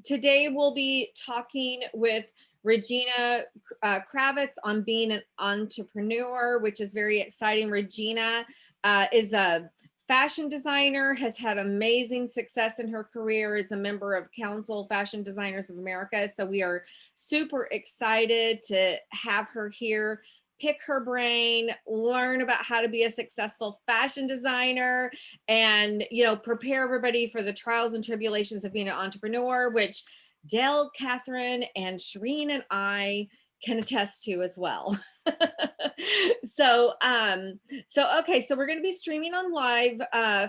Today we'll be talking with Regina Kravitz on being an entrepreneur, which is very exciting. Regina is a fashion designer, has had amazing success in her career, is a member of Council Fashion Designers of America. So we are super excited to have her here, pick her brain, learn about how to be a successful fashion designer, and prepare everybody for the trials and tribulations of being an entrepreneur, which Dell, Catherine, and Shireen and I can attest to as well. So we're going to be streaming on live,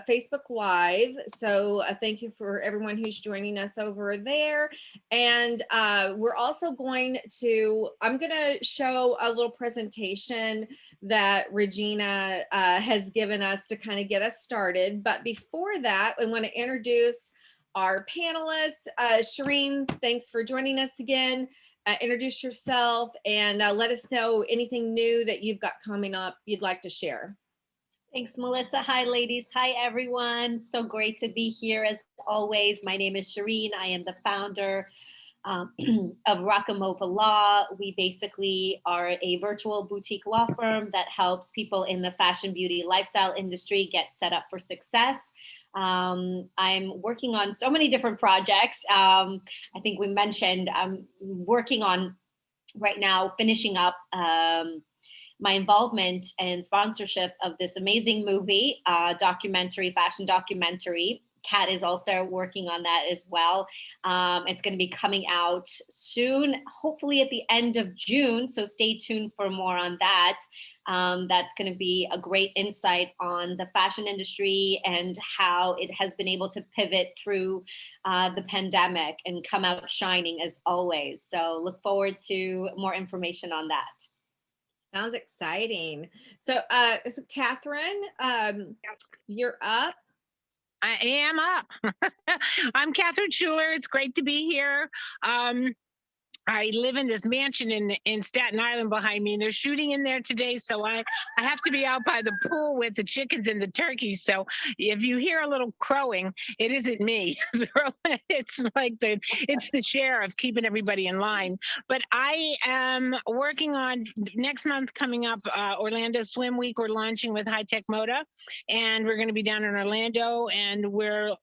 Facebook Live. So thank you for everyone who's joining us over there. And we're also I'm going to show a little presentation that Regina has given us to kind of get us started. But before that, I want to introduce our panelists. Shireen, thanks for joining us again. Introduce yourself and let us know anything new that you've got coming up you'd like to share. Thanks, Melissa. Hi, ladies. Hi, everyone. So great to be here as always. My name is Shireen. I am the founder of Rockamova Law. We basically are a virtual boutique law firm that helps people in the fashion, beauty, lifestyle industry get set up for success. I'm working on so many different projects. I think we mentioned I'm working on right now, finishing up my involvement and sponsorship of this amazing movie, fashion documentary. Kat is also working on that as well. It's going to be coming out soon, hopefully at the end of June. So stay tuned for more on that. That's going to be a great insight on the fashion industry and how it has been able to pivot through the pandemic and come out shining as always. So look forward to more information on that. Sounds exciting. So, Catherine, you're up. I am up. I'm Catherine Schuller. It's great to be here. I live in this mansion in Staten Island behind me, and they're shooting in there today. So I have to be out by the pool with the chickens and the turkeys. So if you hear a little crowing, it isn't me. It's like it's the sheriff keeping everybody in line. But I am working on next month coming up, Orlando Swim Week. We're launching with hiTechMODA, and we're going to be down in Orlando, and we're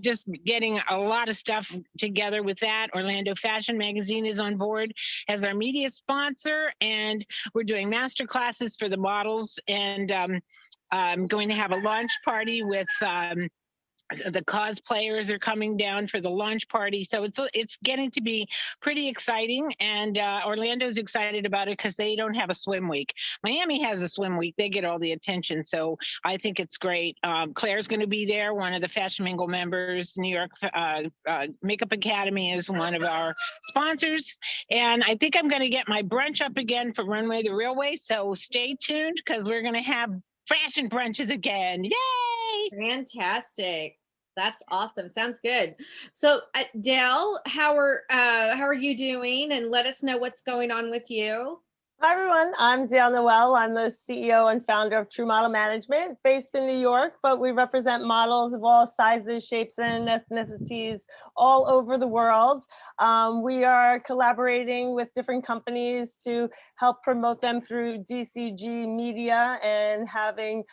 just getting a lot of stuff together with that. Orlando Fashion Magazine is on board as our media sponsor, and we're doing master classes for the models, and I'm going to have a launch party with the cosplayers are coming down for the launch party. So it's getting to be pretty exciting, and Orlando's excited about it because they don't have a swim week. Miami has a swim week. They get all the attention, so I think it's great. Claire's going to be there, one of the Fashion Mingle members. New York Makeup Academy is one of our sponsors, and I think I'm going to get my brunch up again for Runway The Real Way, so stay tuned because we're going to have fashion brunches again. Yay! Fantastic. That's awesome. Sounds good. So Dell, how are you doing? And let us know what's going on with you. Hi, everyone. I'm Dale Noel. I'm the CEO and founder of True Model Management, based in New York, but we represent models of all sizes, shapes, and ethnicities all over the world. We are collaborating with different companies to help promote them through DCG media and having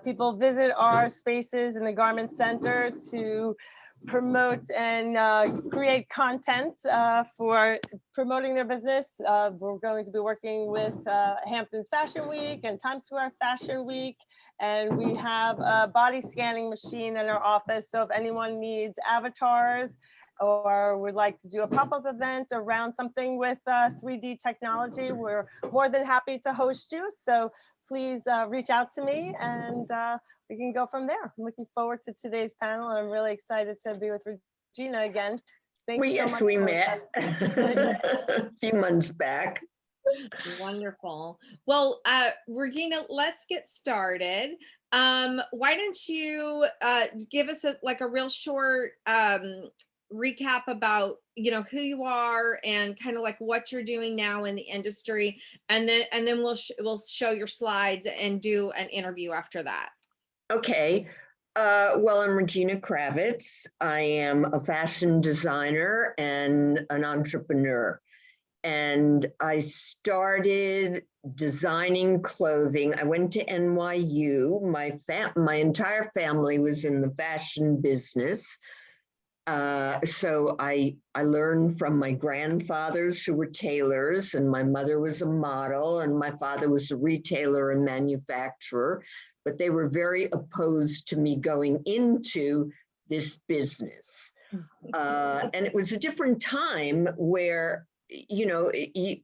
people visit our spaces in the Garment Center to promote and create content for promoting their business. We're going to be working with Hamptons Fashion Week and Times Square Fashion Week, and we have a body scanning machine in our office. So if anyone needs avatars or would like to do a pop-up event around something with 3D technology, we're more than happy to host you. So please reach out to me, and we can go from there. I'm looking forward to today's panel. I'm really excited to be with Regina again. Thanks so much. We met a few months back. Wonderful. Well, Regina, let's get started. Why don't you give us a real short recap about who you are and kind of like what you're doing now in the industry, and then we'll show your slides and do an interview after that. Okay. Well, I'm Regina Kravitz. I am a fashion designer and an entrepreneur. And I started designing clothing. I went to NYU. My entire family was in the fashion business. So I learned from my grandfathers who were tailors, and my mother was a model, and my father was a retailer and manufacturer, but they were very opposed to me going into this business. And it was a different time where, you know,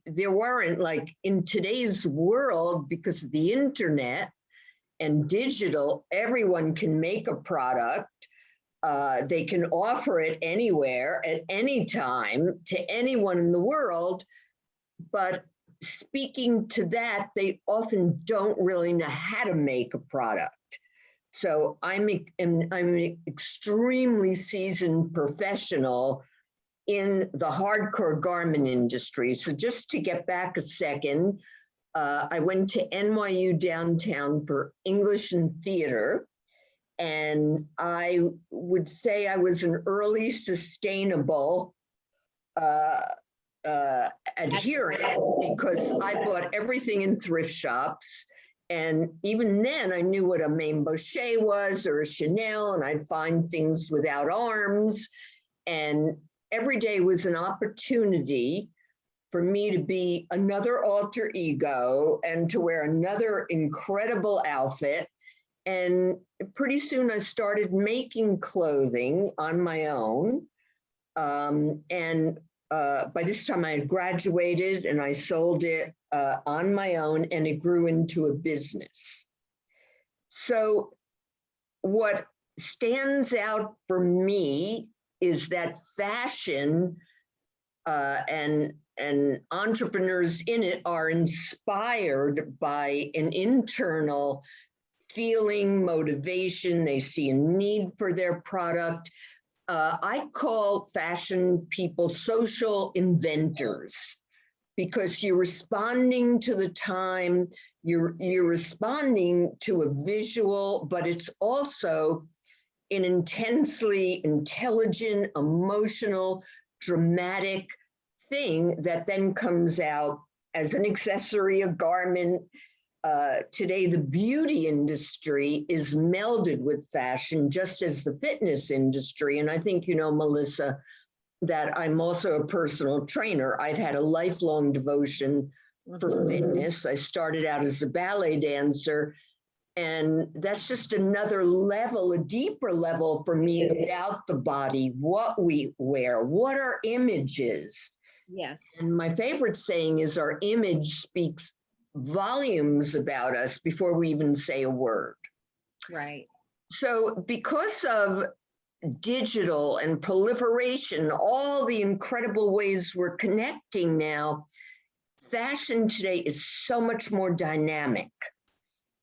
there weren't, like in today's world, because of the internet and digital, everyone can make a product. They can offer it anywhere at any time to anyone in the world, but speaking to that, they often don't really know how to make a product. So I'm an extremely seasoned professional in the hardcore garment industry. So just to get back a second, I went to NYU downtown for English and theater. And I would say I was an early sustainable adherent, because I bought everything in thrift shops. And even then I knew what a Main Bochet was or a Chanel, and I'd find things without arms. And every day was an opportunity for me to be another alter ego and to wear another incredible outfit. And pretty soon I started making clothing on my own. By this time I had graduated and I sold it on my own, and it grew into a business. So what stands out for me is that fashion and entrepreneurs in it are inspired by an internal feeling, motivation. They see a need for their product. I call fashion people social inventors, because you're responding to the time, you're responding to a visual, but it's also an intensely intelligent, emotional, dramatic thing that then comes out as an accessory, a garment. Today, the beauty industry is melded with fashion, just as the fitness industry. And I think, you know, Melissa, that I'm also a personal trainer. I've had a lifelong devotion for fitness. I started out as a ballet dancer, and that's just another level, a deeper level for me about the body, what we wear, what our image is. Yes. And my favorite saying is, our image speaks volumes about us before we even say a word. Right. So because of digital and proliferation, all the incredible ways we're connecting now, fashion today is so much more dynamic.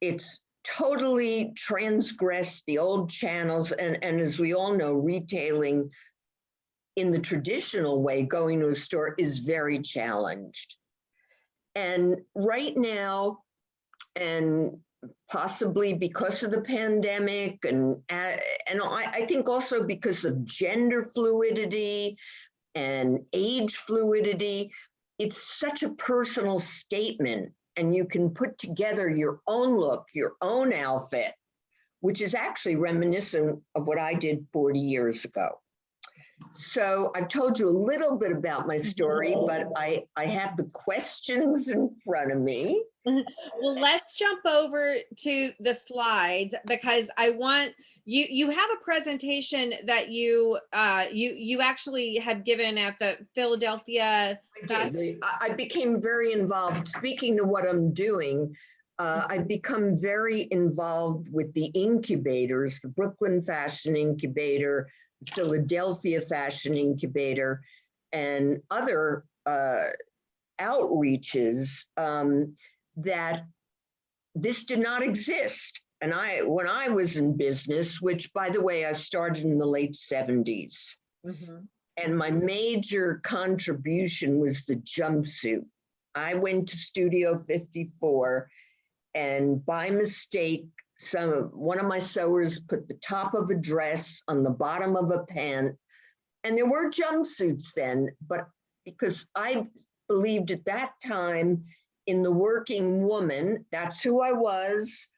It's totally transgressed the old channels. And as we all know, retailing in the traditional way, going to a store, is very challenged. And right now, and possibly because of the pandemic, and I think also because of gender fluidity and age fluidity, it's such a personal statement, and you can put together your own look, your own outfit, which is actually reminiscent of what I did 40 years ago. So I've told you a little bit about my story, but I have the questions in front of me. Well, let's jump over to the slides, because I want you have a presentation that you actually have given at the Philadelphia. I became very involved. Speaking to what I'm doing, I've become very involved with the incubators, the Brooklyn Fashion Incubator, Philadelphia Fashion Incubator, and other outreaches that this did not exist. And when I was in business, which by the way, I started in the late 70s, and my major contribution was the jumpsuit. I went to Studio 54 and by mistake one of my sewers put the top of a dress on the bottom of a pant, and there were jumpsuits then, but because I believed at that time in the working woman, that's who I was.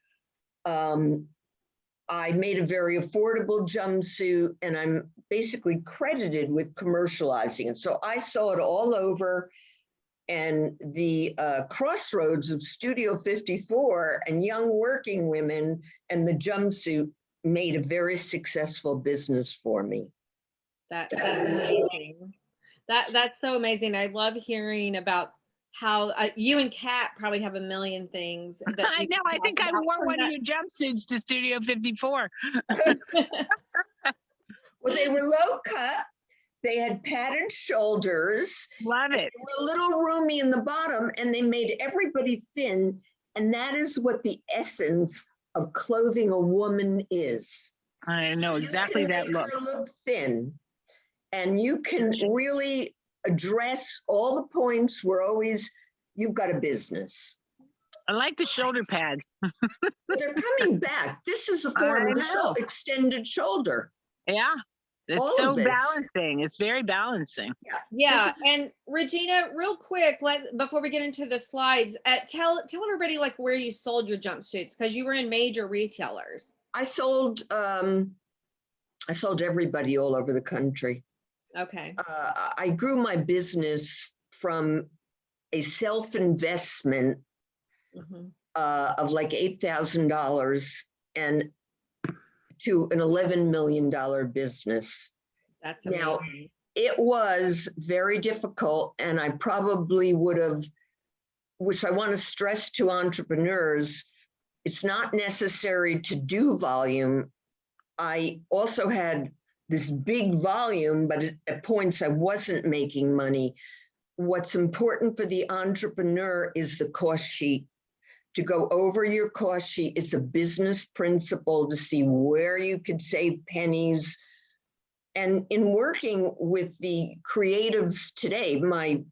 I made a very affordable jumpsuit, and I'm basically credited with commercializing it. So I saw it all over, and the crossroads of Studio 54 and young working women and the jumpsuit made a very successful business for me. That's amazing. That's so amazing. I love hearing about how you and Kat probably have a million things. That I know. I think I wore one of your jumpsuits to Studio 54. Well, they were low cut. They had padded shoulders. Love it. They were a little roomy in the bottom, and they made everybody thin. And that is what the essence of clothing a woman is. I know exactly that look. You can make her look thin, and you can really address all the points where always you've got a business. I like the shoulder pads. But they're coming back. This is a form of the extended shoulder. Yeah. It's All so of this. balancing. It's very balancing. Yeah. And Regina, real quick, before we get into the slides, tell everybody like where you sold your jumpsuits, because you were in major retailers. I sold everybody all over the country. Okay. I grew my business from a self-investment of like $8,000 and to an $11 million business. That's amazing. Now, it was very difficult, and I probably would have, which I want to stress to entrepreneurs, it's not necessary to do volume. I also had this big volume, but at points I wasn't making money. What's important for the entrepreneur is the cost sheet. To go over your cost sheet, it's a business principle to see where you could save pennies. And in working with the creatives today, my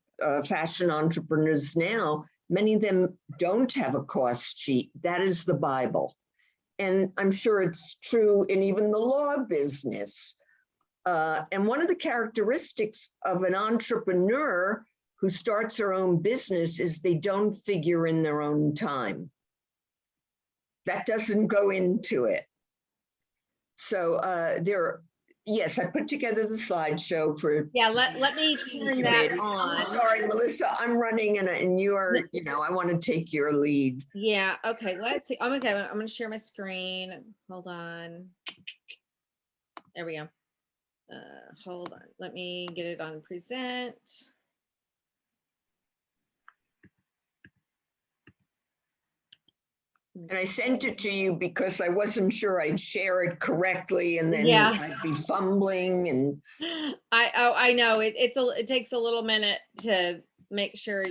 fashion entrepreneurs now, many of them don't have a cost sheet. That is the Bible. And I'm sure it's true in even the law business. And one of the characteristics of an entrepreneur who starts their own business is they don't figure in their own time. That doesn't go into it. So yes, I put together the slideshow for. Yeah, let me turn that on. I'm sorry, Melissa, I'm running and you are, I want to take your lead. Yeah, okay, let's see. I'm gonna share my screen. Hold on. There we go. Hold on, let me get it on present. And I sent it to you because I wasn't sure I'd share it correctly, and then I'd be fumbling. And I know it takes a little minute to make sure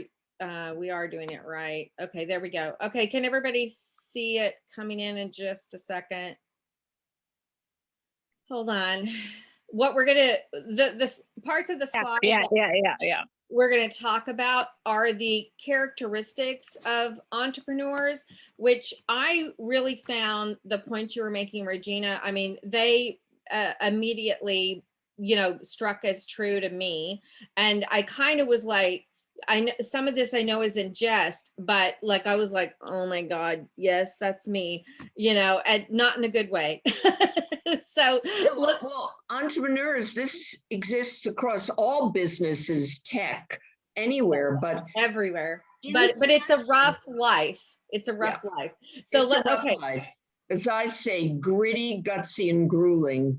we are doing it right. Okay, there we go. Okay, can everybody see it coming in just a second? Hold on. What we're gonna the parts of the slide. Yeah. We're going to talk about are the characteristics of entrepreneurs, which I really found the point you were making, Regina. I mean, they immediately, struck as true to me. And I kind of was like, I know some of this I know is in jest, but like, I was like, oh my God, yes, that's me, and not in a good way. So well, entrepreneurs, this exists across all businesses, tech, anywhere, but everywhere. But it's a rough life. It's a rough life. So life. As I say, gritty, gutsy, and grueling.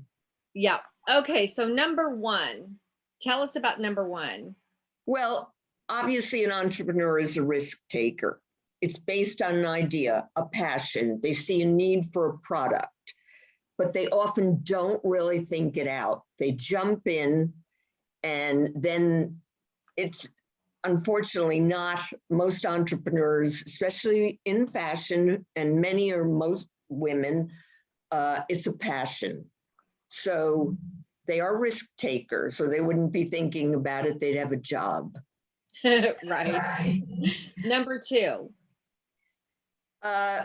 Yeah. Okay. So number one, tell us about number one. Well, obviously an entrepreneur is a risk taker. It's based on an idea, a passion. They see a need for a product, but they often don't really think it out. They jump in, and then it's unfortunately not most entrepreneurs, especially in fashion, and many or most women, it's a passion. So they are risk takers, so they wouldn't be thinking about it, they'd have a job. Right. Number two.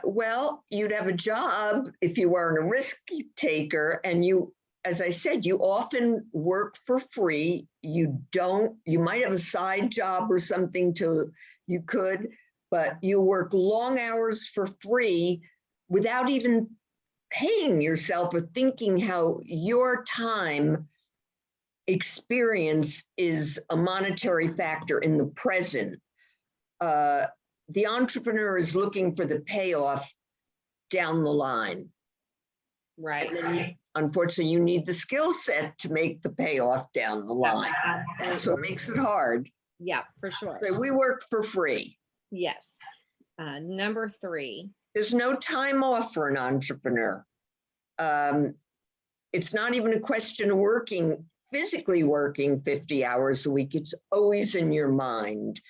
Well, you'd have a job if you weren't a risk taker, and you, as I said, you often work for free. You might have a side job or something you could, but you work long hours for free without even paying yourself or thinking how your time experience is a monetary factor in the present. The entrepreneur is looking for the payoff down the line. Right. And then, unfortunately, you need the skill set to make the payoff down the line. That's what makes it hard. Yeah, for sure. So we work for free. Yes. Number 3. There's no time off for an entrepreneur. It's not even a question of physically working 50 hours a week. It's always in your mind.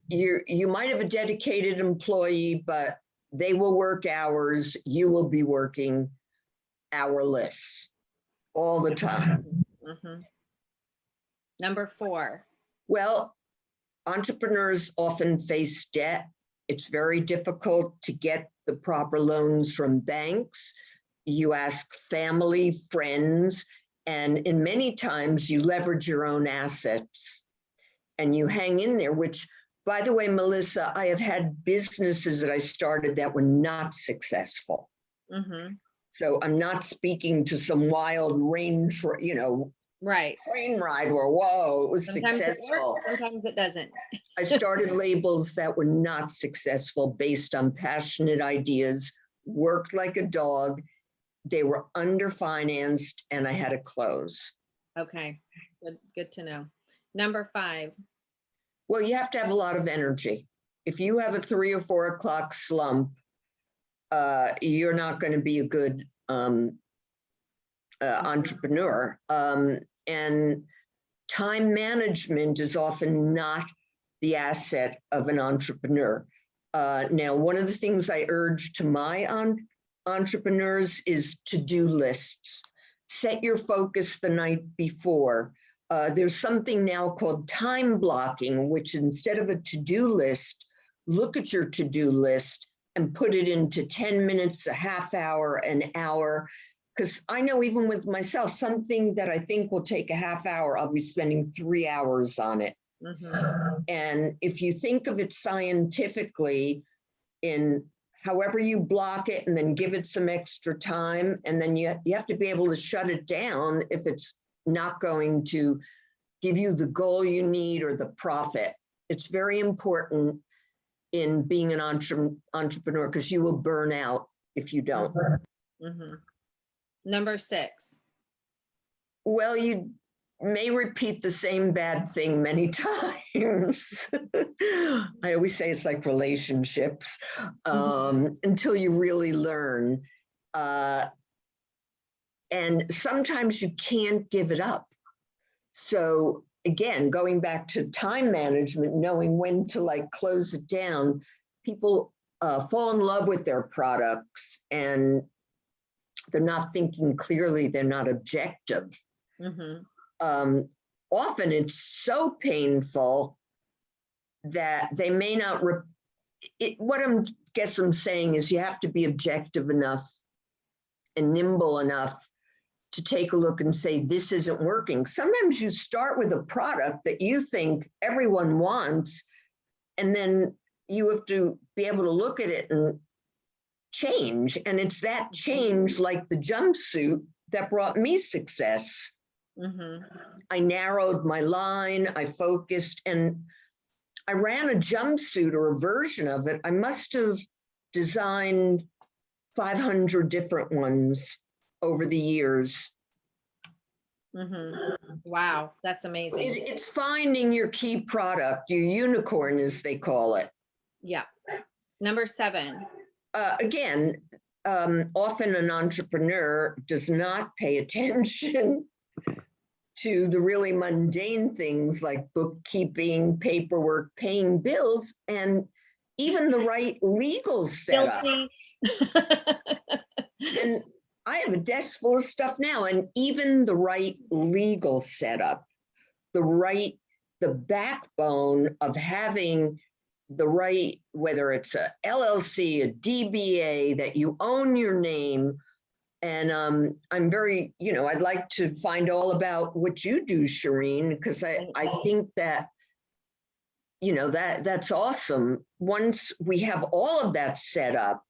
You might have a dedicated employee, but they will work hours. You will be working hourless all the time. Mm-hmm. Number 4. Well, entrepreneurs often face debt. It's very difficult to get the proper loans from banks. You ask family, friends, and in many times you leverage your own assets and you hang in there, which, by the way, Melissa, I have had businesses that I started that were not successful. Mm-hmm. So I'm not speaking to some wild range, right, train ride where, whoa, it was sometimes successful. It works, sometimes it doesn't. I started labels that were not successful based on passionate ideas, worked like a dog. They were underfinanced and I had to close. Okay, good to know. Number 5. Well, you have to have a lot of energy. If you have a 3 or 4 o'clock slump, you're not going to be a good entrepreneur. And time management is often not the asset of an entrepreneur. Now, one of the things I urge to my entrepreneurs is to-do lists. Set your focus the night before. There's something now called time blocking, which instead of a to-do list, look at your to-do list and put it into 10 minutes, a half hour, an hour. Because I know even with myself, something that I think will take a half hour, I'll be spending 3 hours on it. Mm-hmm. And if you think of it scientifically, in however you block it and then give it some extra time, and then you have to be able to shut it down if it's not going to give you the goal you need or the profit. It's very important in being an entrepreneur because you will burn out if you don't. Mm-hmm. Number 6. Well, you may repeat the same bad thing many times. I always say it's like relationships, until you really learn. And sometimes you can't give it up. So again, going back to time management, knowing when to close it down, people fall in love with their products and they're not thinking clearly, they're not objective. Mm-hmm. Often it's so painful that they may not, what I'm saying is you have to be objective enough and nimble enough to take a look and say, this isn't working. Sometimes you start with a product that you think everyone wants, and then you have to be able to look at it and change. And it's that change, like the jumpsuit, that brought me success. Mm-hmm. I narrowed my line, I focused, and I ran a jumpsuit or a version of it. I must have designed 500 different ones over the years. Mm-hmm. Wow, that's amazing. It's finding your key product, your unicorn, as they call it. Yeah. Number 7. Again, often an entrepreneur does not pay attention to the really mundane things like bookkeeping, paperwork, paying bills, and even the right legal setup. And I have a desk full of stuff now, and even the right legal setup, the backbone of having the right, whether it's a LLC, a DBA, that you own your name. And I'm very, I'd like to find all about what you do, Shireen, because I think that, that's awesome. Once we have all of that set up,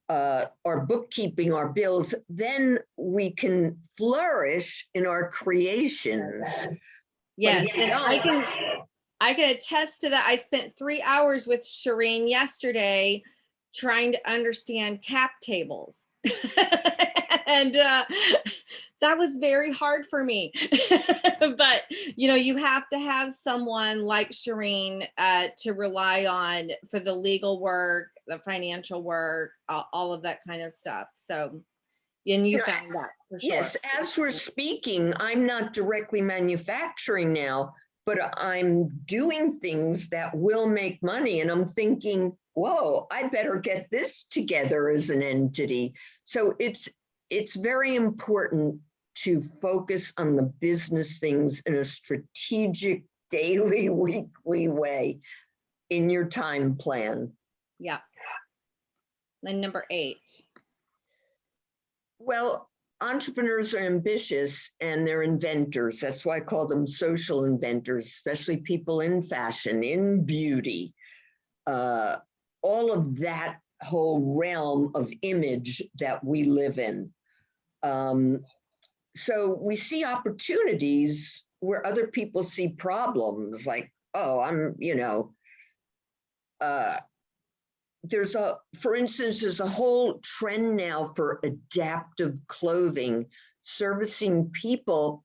our bookkeeping, our bills, then we can flourish in our creations. Yes, But and I can attest to that. I spent 3 hours with Shireen yesterday trying to understand cap tables. And that was very hard for me. But, you have to have someone like Shireen to rely on for the legal work, the financial work, all of that kind of stuff. So, and you found that for sure. Yes, as we're speaking, I'm not directly manufacturing now, but I'm doing things that will make money. And I'm thinking, whoa, I better get this together as an entity. So it's very important to focus on the business things in a strategic, daily, weekly way in your time plan. Yeah. And number 8. Well, entrepreneurs are ambitious and they're inventors. That's why I call them social inventors, especially people in fashion, in beauty, all of that whole realm of image that we live in. So we see opportunities where other people see problems, like, oh, for instance, there's a whole trend now for adaptive clothing, servicing people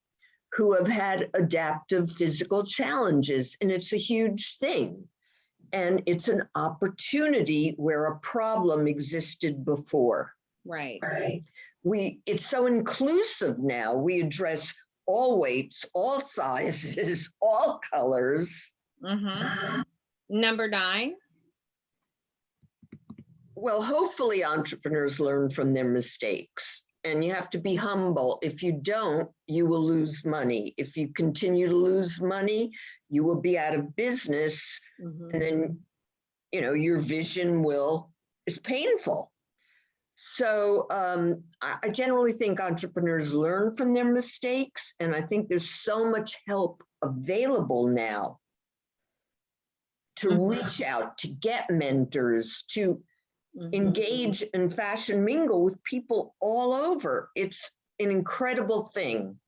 who have had adaptive physical challenges, and it's a huge thing. And it's an opportunity where a problem existed before. Right. It's so inclusive now. We address all weights, all sizes, all colors. Mm-hmm. Number 9. Well, hopefully entrepreneurs learn from their mistakes, and you have to be humble. If you don't, you will lose money. If you continue to lose money, you will be out of business. Mm-hmm. And then, your vision is painful. So I generally think entrepreneurs learn from their mistakes, and I think there's so much help available now to reach out, to get mentors, to engage and fashion mingle with people all over. It's an incredible thing.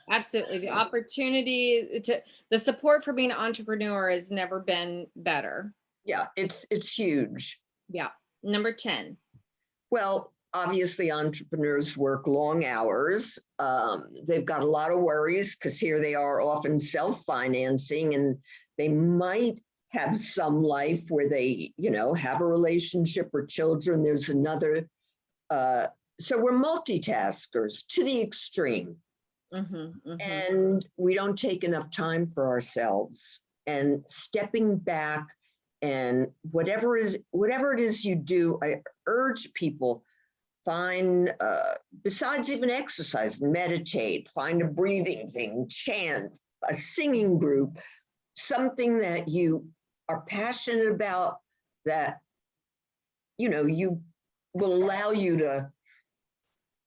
Absolutely. The opportunity the support for being an entrepreneur has never been better. Yeah, it's huge. Yeah. Number 10. Well, obviously entrepreneurs work long hours. They've got a lot of worries because here they are often self-financing, and they might have some life where they, have a relationship or children. There's another. So we're multitaskers to the extreme. And we don't take enough time for ourselves. And stepping back, and whatever it is you do, I urge people, find, besides even exercise, meditate, find a breathing thing, chant, a singing group, something that you are passionate about, that, you will allow you to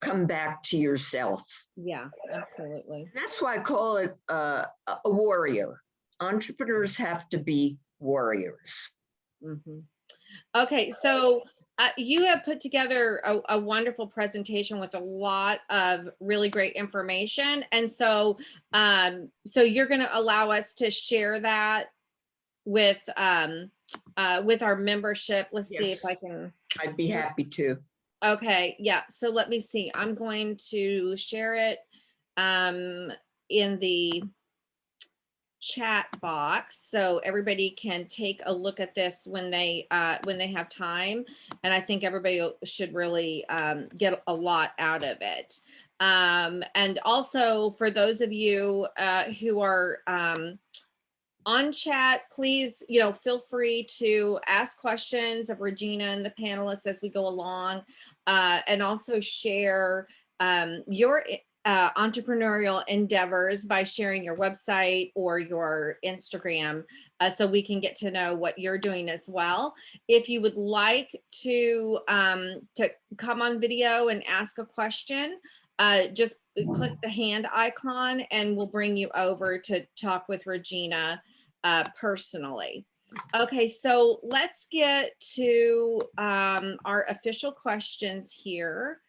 come back to yourself. Yeah, absolutely. That's why I call it a warrior. Entrepreneurs have to be warriors. Okay, so you have put together a wonderful presentation with a lot of really great information, and so you're going to allow us to share that with our membership. Let's see if I can. I'd be happy to. Okay, yeah. So let me see. I'm going to share it in the chat box so everybody can take a look at this when they have time, and I think everybody should really get a lot out of it. And also for those of you who are on chat, please, feel free to ask questions of Regina and the panelists as we go along, and also share your entrepreneurial endeavors by sharing your website or your Instagram, so we can get to know what you're doing as well. If you would like to come on video and ask a question, just click the hand icon and we'll bring you over to talk with Regina personally. Okay, so let's get to our official questions here.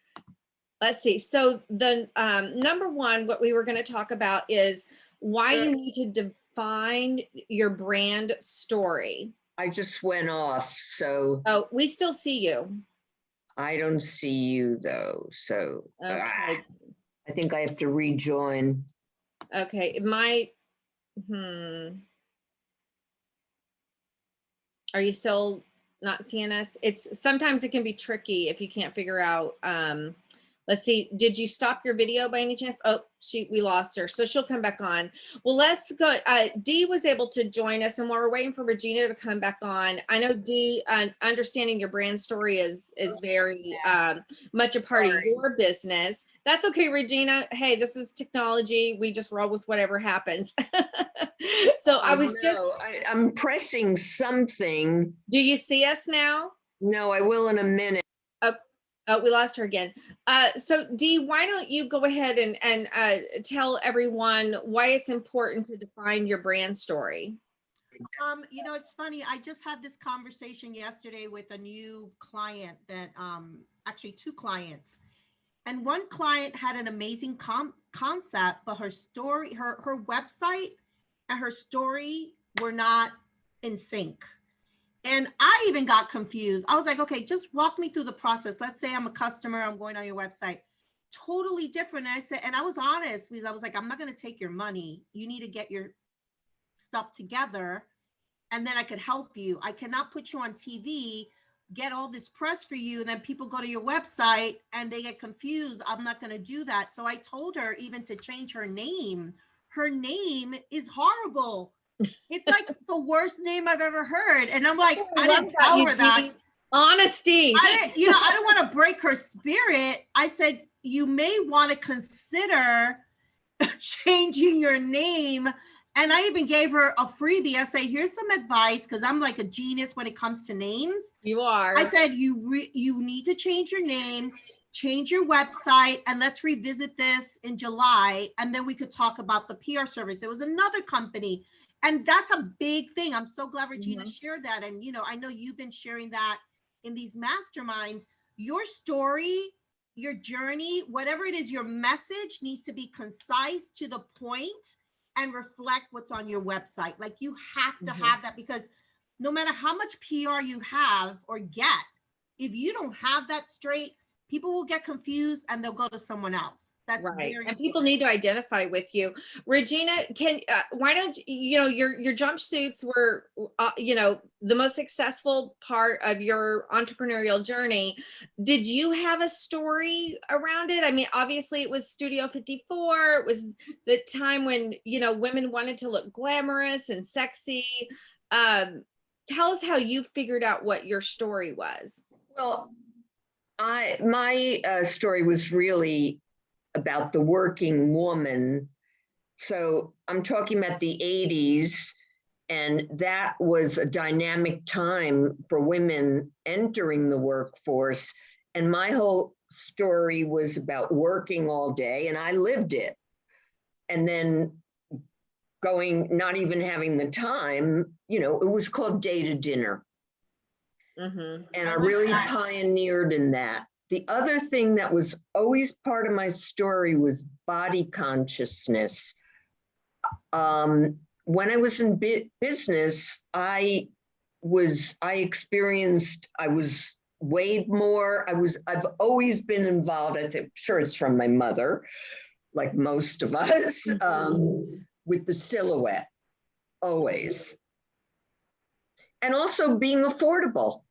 Let's see. So the number one, what we were going to talk about is why you need to define your brand story. I just went off, so Oh, we still see you. I don't see you though. So Okay. I think I have to rejoin. Okay. It might. Are you still not seeing us? It's sometimes it can be tricky if you can't figure out. Let's see. Did you stop your video by any chance? Oh, we lost her. So she'll come back on. Well, let's go. Dee was able to join us, and while we're waiting for Regina to come back on, I know Dee, understanding your brand story is very much a part of your business. That's okay, Regina. Hey, this is technology. We just roll with whatever happens. So I'm pressing something. Do you see us now? No, I will in a minute. Oh, we lost her again. So Dee, why don't you go ahead and tell everyone why it's important to define your brand story? You know, it's funny. I just had this conversation yesterday with a new client that, actually 2 clients. And one client had an amazing concept, but her story, her website and her story were not in sync. And I even got confused. I was like, okay, just walk me through the process. Let's say I'm a customer, I'm going on your website. Totally different. And I said, and I was honest because I was like, I'm not going to take your money. You need to get your stuff together and then I could help you. I cannot put you on TV, get all this press for you, and then people go to your website and they get confused. I'm not going to do that. So I told her even to change her name. Her name is horrible. It's like the worst name I've ever heard. And I'm like, I didn't tell her that. Honesty. I don't want to break her spirit. I said, you may want to consider changing your name. And I even gave her a freebie. I say, here's some advice, because I'm like a genius when it comes to names. You are. I said, you need to change your name, change your website, and let's revisit this in July. And then we could talk about the PR service. There was another company. And that's a big thing. I'm so glad Regina shared that. And, you know, I know you've been sharing that in these masterminds. Your story, your journey, whatever it is, your message needs to be concise, to the point, and reflect what's on your website. Like, you have to have that, because no matter how much PR you have or get, if you don't have that straight, people will get confused and they'll go to someone else. That's right. Very and people need to identify with you. Regina, why don't your jumpsuits were, the most successful part of your entrepreneurial journey. Did you have a story around it? I mean, obviously it was Studio 54. It was the time when, women wanted to look glamorous and sexy. Tell us how you figured out what your story was. Well, my story was really about the working woman. So I'm talking about the 80s, and that was a dynamic time for women entering the workforce. And my whole story was about working all day, and I lived it. And then not even having the time, it was called day to dinner. And I really pioneered in that. The other thing that was always part of my story was body consciousness. When I was in business, I was weighed more. I've always been involved. I'm sure it's from my mother, like most of us, with the silhouette, always. And also being affordable.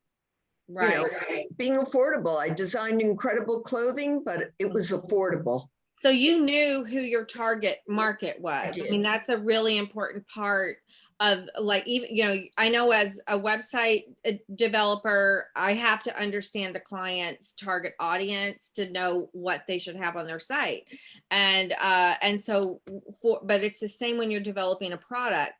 Right. Being affordable. I designed incredible clothing, but it was affordable. So you knew who your target market was. I mean, that's a really important part of, like, even, you know, I know as a website developer, I have to understand the client's target audience to know what they should have on their site. And so but it's the same when you're developing a product.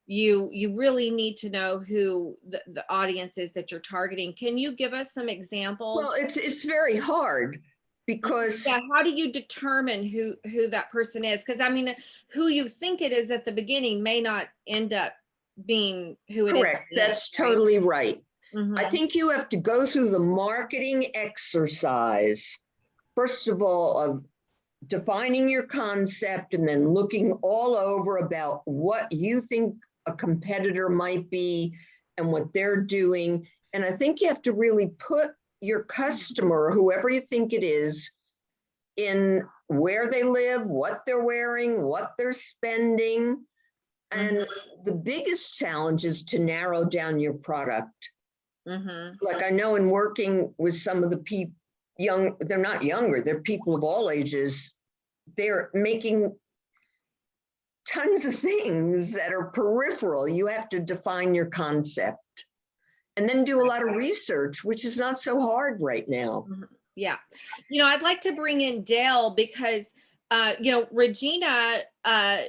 You really need to know who the audience is that you're targeting. Can you give us some examples? Well, it's very hard because yeah, how do you determine who that person is? Because I mean, who you think it is at the beginning may not end up being who it is. correct. That's totally right. Mhm. I think you have to go through the marketing exercise, first of all, of defining your concept and then looking all over about what you think a competitor might be and what they're doing. And I think you have to really put your customer, whoever you think it is, in where they live, what they're wearing, what they're spending. And the biggest challenge is to narrow down your product. Like I know in working with some of the people, they're not younger, they're people of all ages, they're making tons of things that are peripheral. You have to define your concept and then do a lot of research, which is not so hard right now. Yeah. You know, I'd like to bring in Dale because, you know, Regina,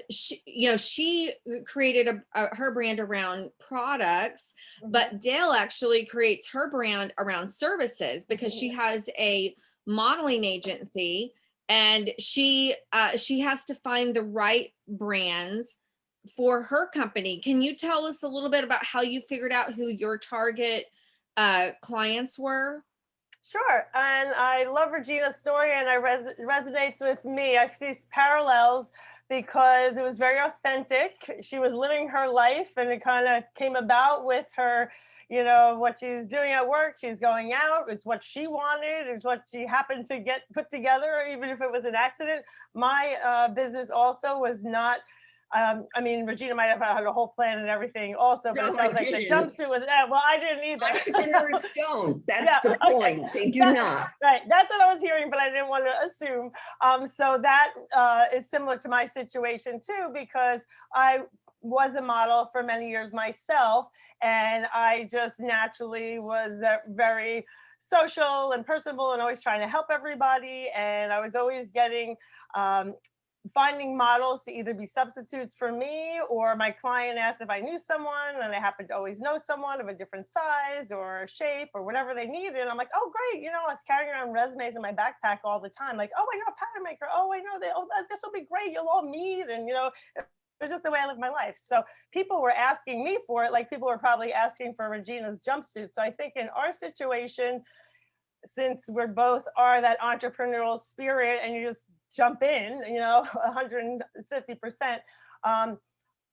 she created her brand around products, but Dale actually creates her brand around services because she has a modeling agency and she has to find the right brands for her company. Can you tell us a little bit about how you figured out who your target clients were? Sure, and I love Regina's story, and it resonates with me. I see parallels because it was very authentic. She was living her life, and it kind of came about with her, you know, what she's doing at work. She's going out. It's what she wanted. It's what she happened to get put together, even if it was an accident. My business also was not. I mean, Regina might have had a whole plan and everything also, but it sounds like the jumpsuit was, well, I didn't either. Entrepreneurs don't, that's the point. Okay. They do not. Right, that's what I was hearing, but I didn't want to assume. So that is similar to my situation too, because I was a model for many years myself, and I just naturally was very social and personable and always trying to help everybody. And I was always getting, finding models to either be substitutes for me, or my client asked if I knew someone, and I happened to always know someone of a different size or shape or whatever they needed. And I'm like, oh, great. You know, I was carrying around resumes in my backpack all the time. Like, oh, I know a pattern maker. Oh, I know this will be great. You'll all meet. And, you know, it's just the way I live my life. So people were asking me for it, like people were probably asking for Regina's jumpsuit. So I think in our situation, since we're both are that entrepreneurial spirit and you just jump in, you know, 150%,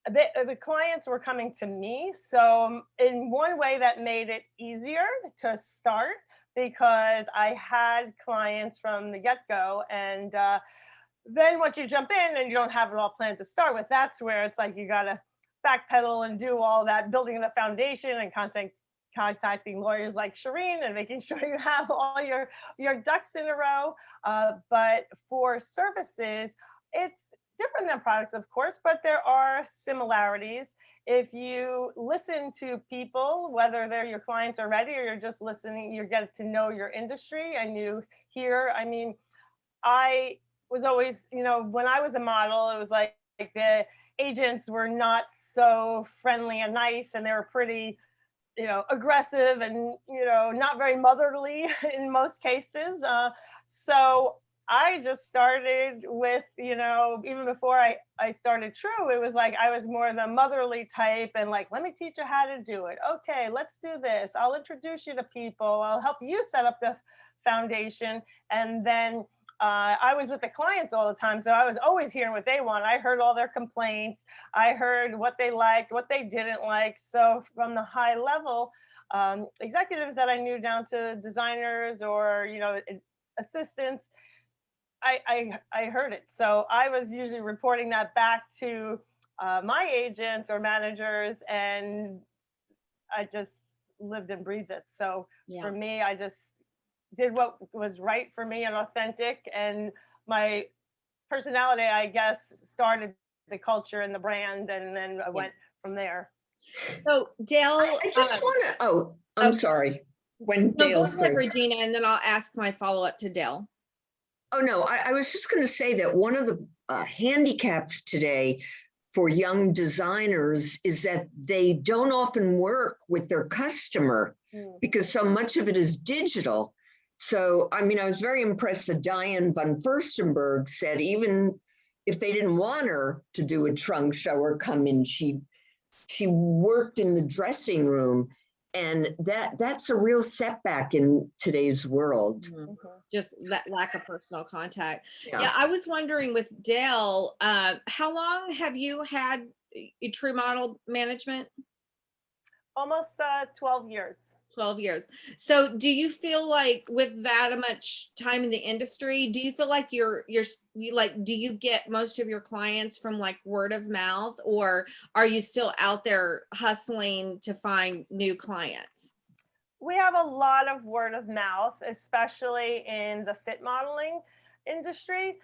the clients were coming to me. So in one way that made it easier to start, because I had clients from the get-go. And then once you jump in and you don't have it all planned to start with, that's where it's like you got to backpedal and do all that building the foundation and contacting lawyers like Shireen and making sure you have all your ducks in a row. But for services, it's different than products, of course, but there are similarities. If you listen to people, whether they're your clients already or you're just listening, you get to know your industry and you hear, I mean, I was always, you know, when I was a model, it was like the agents were not so friendly and nice, and they were pretty, you know, aggressive and, you know, not very motherly in most cases. So I just started with, you know, even before I started True, it was like I was more the motherly type and like, let me teach you how to do it. Okay, let's do this. I'll introduce you to people. I'll help you set up the foundation. And then I was with the clients all the time. So I was always hearing what they want. I heard all their complaints. I heard what they liked, what they didn't like. So from the high level executives that I knew down to designers or, you know, assistants, I heard it. So I was usually reporting that back to my agents or managers, and I just lived and breathed it. So for me, I just did what was right for me and authentic. And my personality, I guess, started the culture and the brand, and then I went from there. So Dale, I just want to, oh, I'm okay. sorry. When No, go Dale's ahead, through. Regina, and then I'll ask my follow-up to Dale. Oh, no, I was just going to say that one of the handicaps today for young designers is that they don't often work with their customer because so much of it is digital. So, I mean, I was very impressed that Diane von Furstenberg said even if they didn't want her to do a trunk show or come in, she worked in the dressing room. And that's a real setback in today's world. Just that lack of personal contact. Yeah. Yeah, I was wondering with Dale, how long have you had True Model Management? Almost 12 years. 12 years. So do you feel like with that much time in the industry, do you feel like you like, do you get most of your clients from like word of mouth, or are you still out there hustling to find new clients? We have a lot of word of mouth, especially in the fit modeling industry.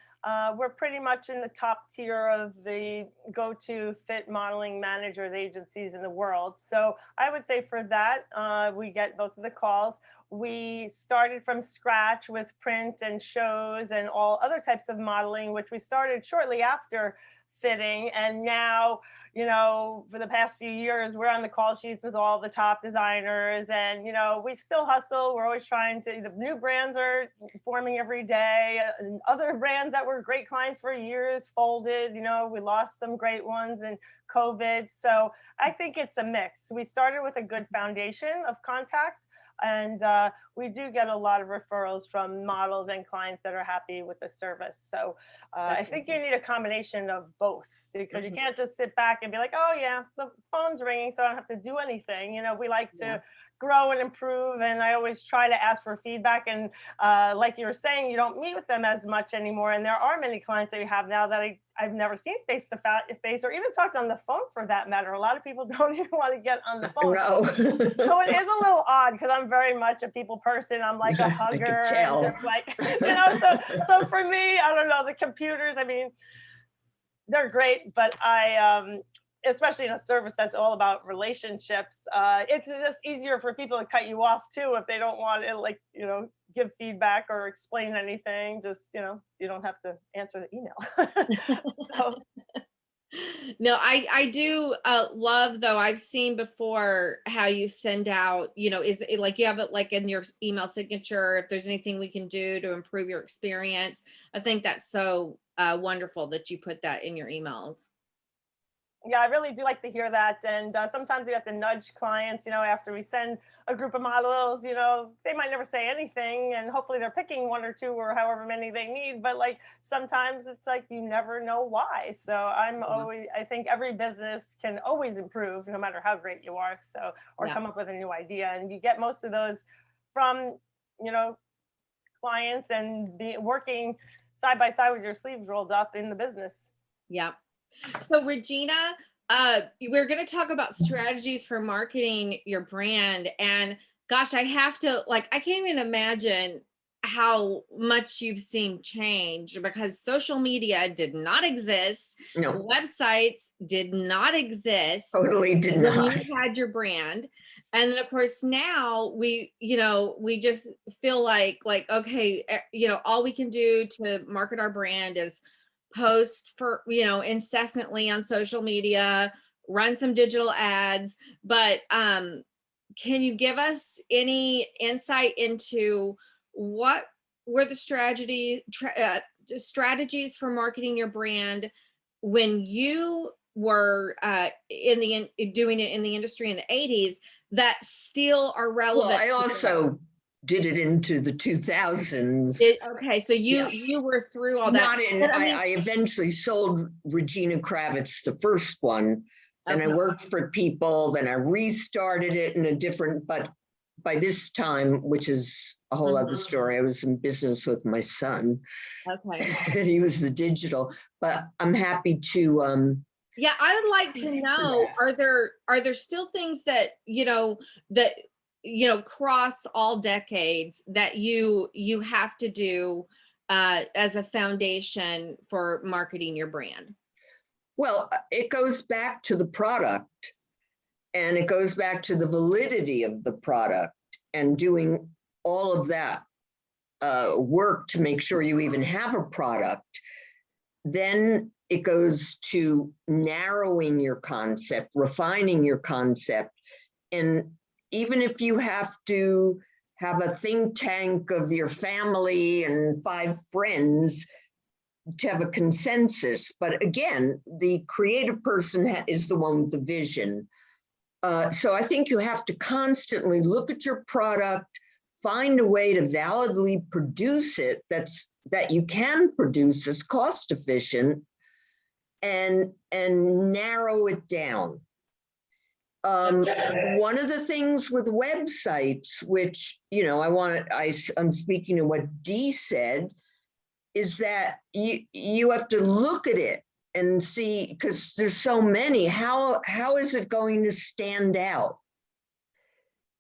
We're pretty much in the top tier of the go-to fit modeling managers agencies in the world. So I would say for that, we get most of the calls. We started from scratch with print and shows and all other types of modeling, which we started shortly after fitting. And now, you know, for the past few years, we're on the call sheets with all the top designers, and, you know, we still hustle. We're always trying to, the new brands are forming every day, and other brands that were great clients for years folded. You know, we lost some great ones in COVID. So I think it's a mix. We started with a good foundation of contacts, and we do get a lot of referrals from models and clients that are happy with the service. So I think you need a combination of both, because you can't just sit back and be like, oh yeah, the phone's ringing, so I don't have to do anything. You know, we like to grow and improve, and I always try to ask for feedback. And like you were saying, you don't meet with them as much anymore, and there are many clients that you have now that I've never seen face to face, or even talked on the phone for that matter. A lot of people don't even want to get on the phone. No. So it is a little odd, because I'm very much a people person. I'm like a hugger, and just like, you know, so for me, I don't know, the computers, I mean, they're great, but I, especially in a service that's all about relationships, it's just easier for people to cut you off too if they don't want to, like, you know, give feedback or explain anything. Just, you know, you don't have to answer the email. So. No, I do love, though, I've seen before how you send out, you know, is it like you have it like in your email signature, if there's anything we can do to improve your experience. I think that's so wonderful that you put that in your emails. Yeah, I really do like to hear that. And sometimes we have to nudge clients, you know, after we send a group of models, you know, they might never say anything, and hopefully they're picking one or two or however many they need. But like, sometimes it's like, you never know why. So I think every business can always improve no matter how great you are. So, or come up with a new idea. And you get most of those from, you know, clients and working side by side with your sleeves rolled up in the business. Yeah. So Regina, we're going to talk about strategies for marketing your brand. And gosh, I have to, like, I can't even imagine how much you've seen change, because social media did not exist. No. Websites did not exist. Totally did not. When you had your brand. And then of course now we, you know, we just feel like, okay, you know, all we can do to market our brand is post for, you know, incessantly on social media, run some digital ads. But can you give us any insight into what were the strategies for marketing your brand when you were doing it in the industry in the 80s that still are relevant? Well, I also did it into the 2000s. Okay, so you were through all that. I eventually sold Regina Kravitz, the first one, and I worked for people, then I restarted it in a different, but by this time, which is a whole other story, I was in business with my son. Okay. And he was the digital, but I'm happy to yeah, I would like to know, are there still things that, you know, cross all decades that you have to do as a foundation for marketing your brand? Well, it goes back to the product, and it goes back to the validity of the product and doing all of that work to make sure you even have a product. Then it goes to narrowing your concept, refining your concept. And even if you have to have a think tank of your family and 5 friends to have a consensus, but again, the creative person is the one with the vision. So I think you have to constantly look at your product, find a way to validly produce it that you can produce as cost efficient, and narrow it down. One of the things with websites, which, you know, I'm speaking to what Dee said, is that you have to look at it and see, because there's so many, how is it going to stand out?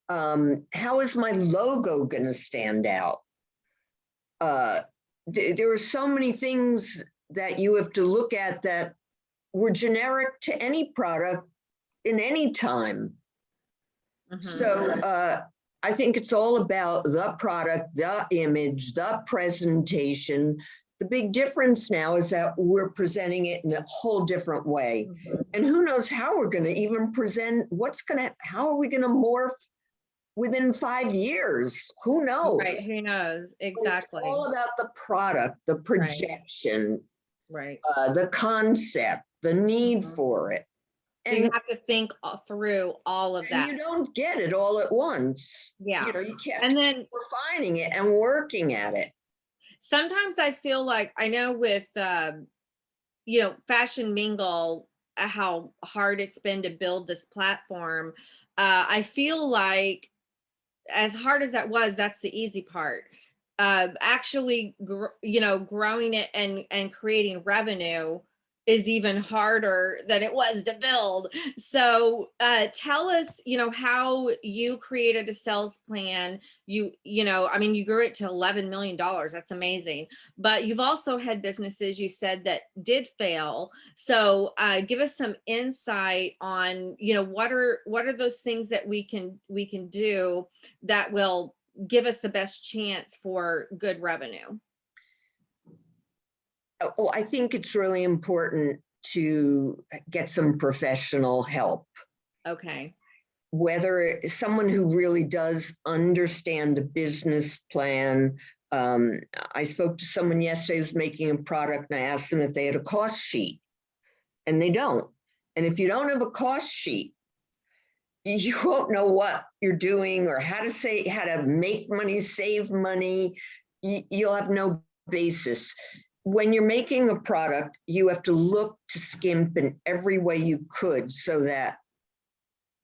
How is my logo going to stand out? There are so many things that you have to look at that were generic to any product in any time. So I think it's all about the product, the image, the presentation. The big difference now is that we're presenting it in a whole different way. And who knows how we're going to even present, how are we going to morph within 5 years? Who knows? Right, who knows? Exactly. It's all about the product, the projection, right. The concept, the need for it. So you have to think through all of that. You don't get it all at once. Yeah. You know, you can't. And then refining it and working at it. Sometimes I feel like, I know with, you know, Fashion Mingle, how hard it's been to build this platform. I feel like as hard as that was, that's the easy part. Actually, you know, growing it and creating revenue is even harder than it was to build. So tell us, you know, how you created a sales plan. You know, I mean, you grew it to $11 million. That's amazing. But you've also had businesses, you said, that did fail. So give us some insight on, you know, what are those things that we can do that will give us the best chance for good revenue? Oh, I think it's really important to get some professional help. Okay. Whether someone who really does understand a business plan. I spoke to someone yesterday who's making a product, and I asked them if they had a cost sheet, and they don't. And if you don't have a cost sheet, you won't know what you're doing or how to make money, save money. You'll have no basis. When you're making a product, you have to look to skimp in every way you could so that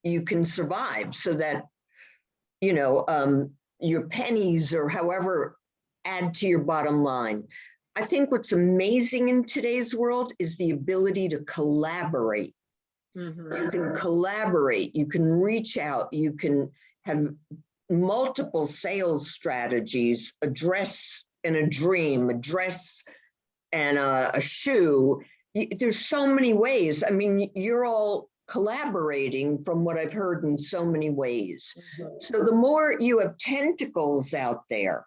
you can survive, so that, you know, your pennies or however add to your bottom line. I think what's amazing in today's world is the ability to collaborate. You can collaborate, you can reach out, you can have multiple sales strategies, a dress and a dream, a dress and a shoe. There's so many ways. I mean, you're all collaborating from what I've heard in so many ways. So the more you have tentacles out there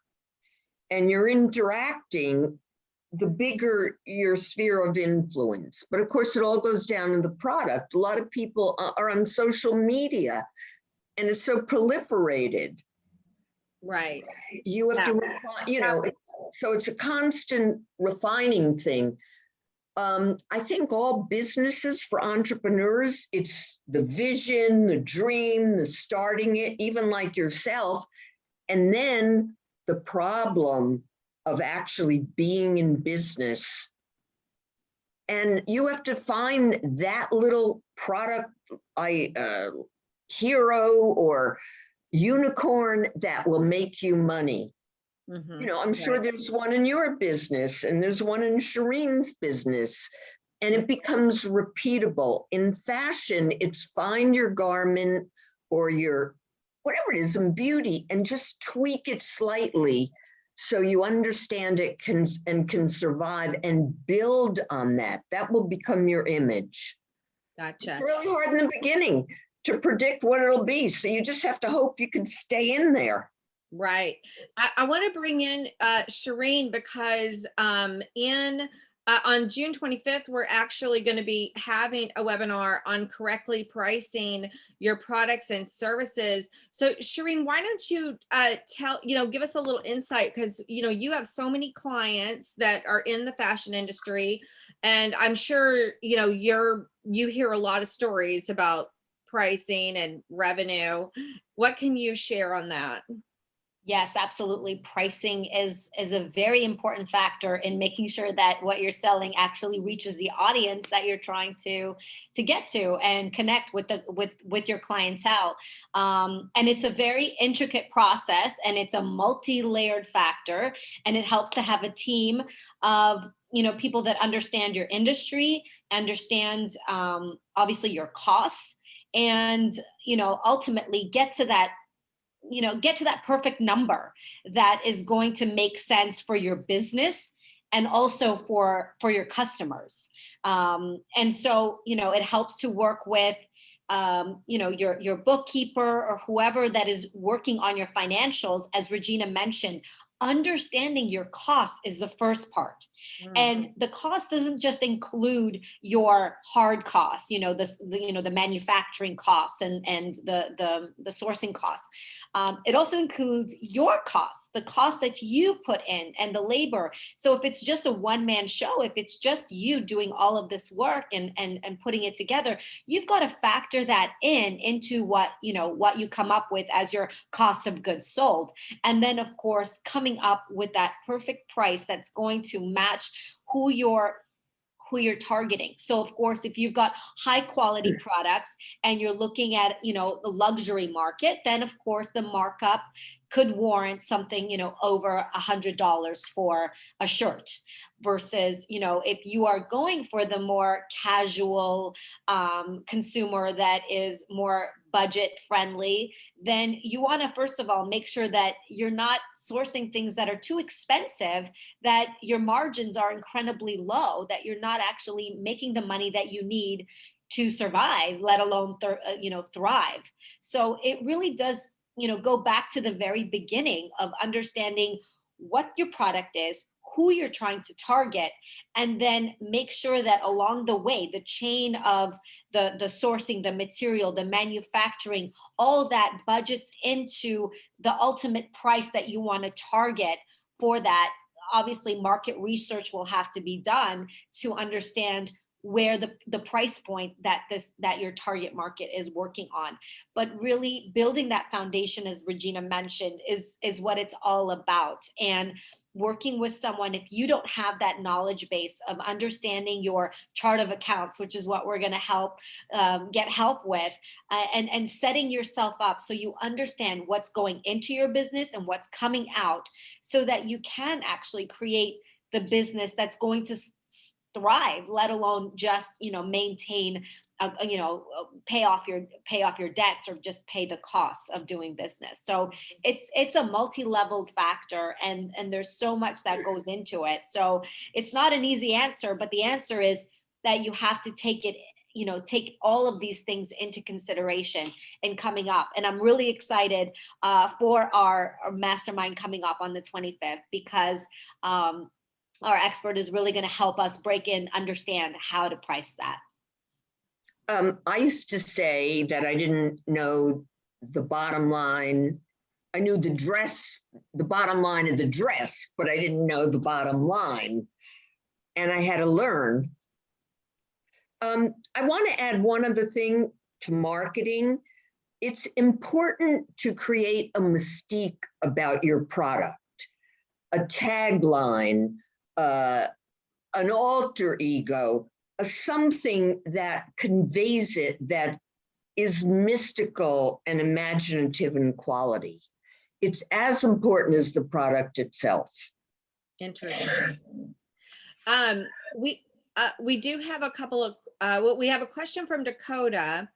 and you're interacting, the bigger your sphere of influence. But of course, it all goes down in the product. A lot of people are on social media and it's so proliferated. Right. You have to refine, you know, so it's a constant refining thing. I think all businesses for entrepreneurs, it's the vision, the dream, the starting it, even like yourself, and then the problem of actually being in business. And you have to find that little product, hero or unicorn that will make you money. You know, I'm sure there's one in your business and there's one in Shireen's business, and it becomes repeatable. In fashion, it's find your garment or your, whatever it is in beauty, and just tweak it slightly so you understand it and can survive and build on that. That will become your image. Gotcha. It's really hard in the beginning to predict what it'll be. So you just have to hope you can stay in there. Right. I want to bring in Shireen, because on June 25th, we're actually going to be having a webinar on correctly pricing your products and services. So Shireen, why don't you give us a little insight, because, you have so many clients that are in the fashion industry, and I'm sure, you hear a lot of stories about pricing and revenue. What can you share on that? Yes, absolutely. Pricing is a very important factor in making sure that what you're selling actually reaches the audience that you're trying to get to and connect with your clientele. And it's a very intricate process, and it's a multi-layered factor, and it helps to have a team of people that understand your industry, understand obviously your costs, and ultimately get to that perfect number that is going to make sense for your business and also for your customers. And so, it helps to work with, your bookkeeper or whoever that is working on your financials. As Regina mentioned, understanding your costs is the first part. And the cost doesn't just include your hard costs, the manufacturing costs and the sourcing costs. It also includes your costs, the cost that you put in, and the labor. So if it's just a one-man show, if it's just you doing all of this work and putting it together, you've got to factor that into what you come up with as your cost of goods sold. And then, of course, coming up with that perfect price that's going to match who you're targeting. So of course, if you've got high quality products and you're looking at, the luxury market, then of course the markup could warrant something, over $100 for a shirt. Versus, if you are going for the more casual consumer that is more budget friendly, then you want to, first of all, make sure that you're not sourcing things that are too expensive, that your margins are incredibly low, that you're not actually making the money that you need to survive, let alone thrive. So it really does, go back to the very beginning of understanding what your product is, who you're trying to target, and then make sure that along the way, the chain of the sourcing, the material, the manufacturing, all that budgets into the ultimate price that you want to target for that. Obviously, market research will have to be done to understand where the price point that your target market is working on. But really building that foundation, as Regina mentioned, is what it's all about. And working with someone, if you don't have that knowledge base of understanding your chart of accounts, which is what we're going to get help with, and setting yourself up so you understand what's going into your business and what's coming out, so that you can actually create the business that's going to thrive, let alone just maintain, pay off your debts or just pay the costs of doing business. So it's a multi-leveled factor, and there's so much that goes into it. So it's not an easy answer, but the answer is that you have to take all of these things into consideration in coming up. And I'm really excited for our mastermind coming up on the 25th, because our expert is really going to help us break in, understand how to price that. I used to say that I didn't know the bottom line. I knew the bottom line of the dress, but I didn't know the bottom line. And I had to learn. I want to add one other thing to marketing. It's important to create a mystique about your product, a tagline, an alter ego, something that conveys it, that is mystical and imaginative in quality. It's as important as the product itself. Interesting. We do have a couple of, we have a question from Dakota.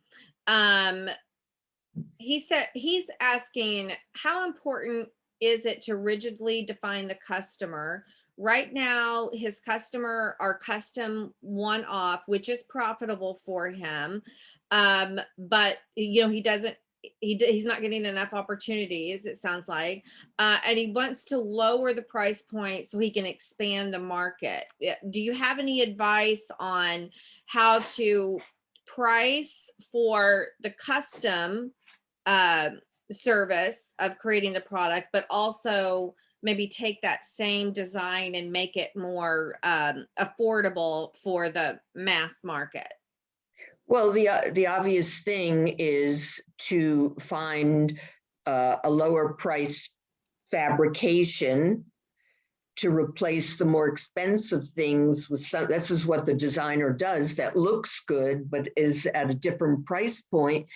He said, he's asking, how important is it to rigidly define the customer? Right now, his customer are custom one-off, which is profitable for him. But you know, he's not getting enough opportunities, it sounds like. And he wants to lower the price point so he can expand the market. Do you have any advice on how to price for the custom service of creating the product, but also maybe take that same design and make it more affordable for the mass market? Well, the obvious thing is to find a lower price fabrication to replace the more expensive things with some. This is what the designer does that looks good, but is at a different price point.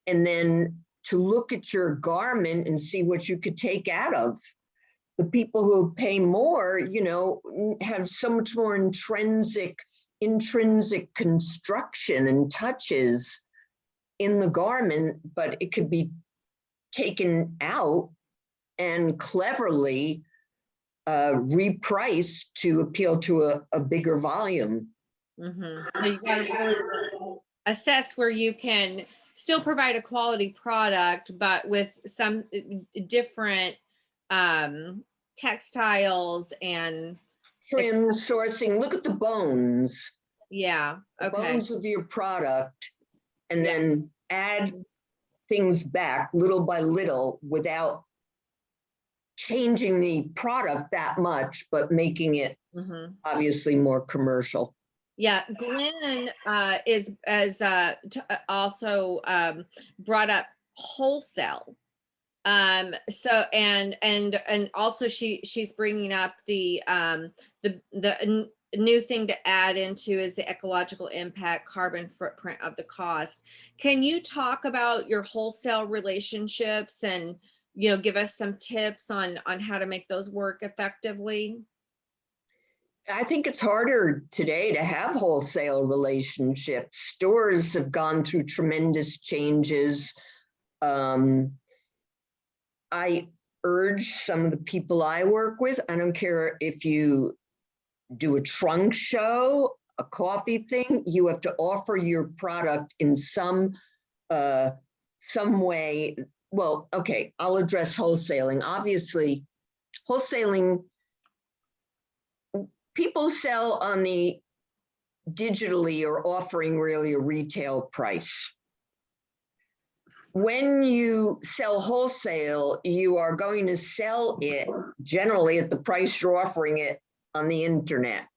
And then to look at your garment and see what you could take out of. The people who pay more, you know, have so much more intrinsic construction and touches in the garment, but it could be taken out and cleverly repriced to appeal to a bigger volume. So you got to really assess where you can still provide a quality product, but with some different textiles and trim sourcing. Look at the bones. Yeah. The Okay. bones of your product, and then add things back little by little without changing the product that much, but making it obviously more commercial. Yeah, Glenn also brought up wholesale. So and also she's bringing up the new thing to add into is the ecological impact, carbon footprint of the cost. Can you talk about your wholesale relationships and, you know, give us some tips on how to make those work effectively? I think it's harder today to have wholesale relationships. Stores have gone through tremendous changes. I urge some of the people I work with, I don't care if you do a trunk show, a coffee thing, you have to offer your product in some way. Well, okay, I'll address wholesaling. Obviously, wholesaling, people sell on the digitally or offering really a retail price. When you sell wholesale, you are going to sell it generally at the price you're offering it on the internet.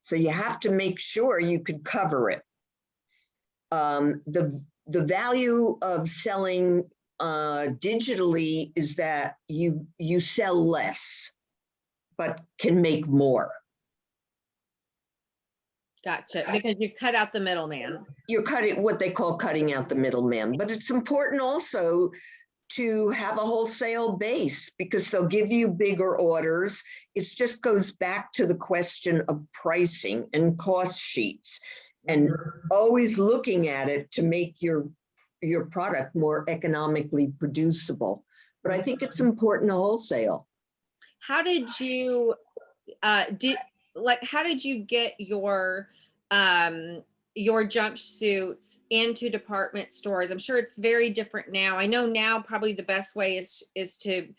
So you have to make sure you could cover it. The value of selling digitally is that you sell less, but can make more. Gotcha, because you cut out the middleman. You're cutting what they call cutting out the middleman, but it's important also to have a wholesale base because they'll give you bigger orders. It just goes back to the question of pricing and cost sheets and always looking at it to make your product more economically producible. But I think it's important to wholesale. How did you how did you get your jumpsuits into department stores? I'm sure it's very different now. I know now probably the best way is to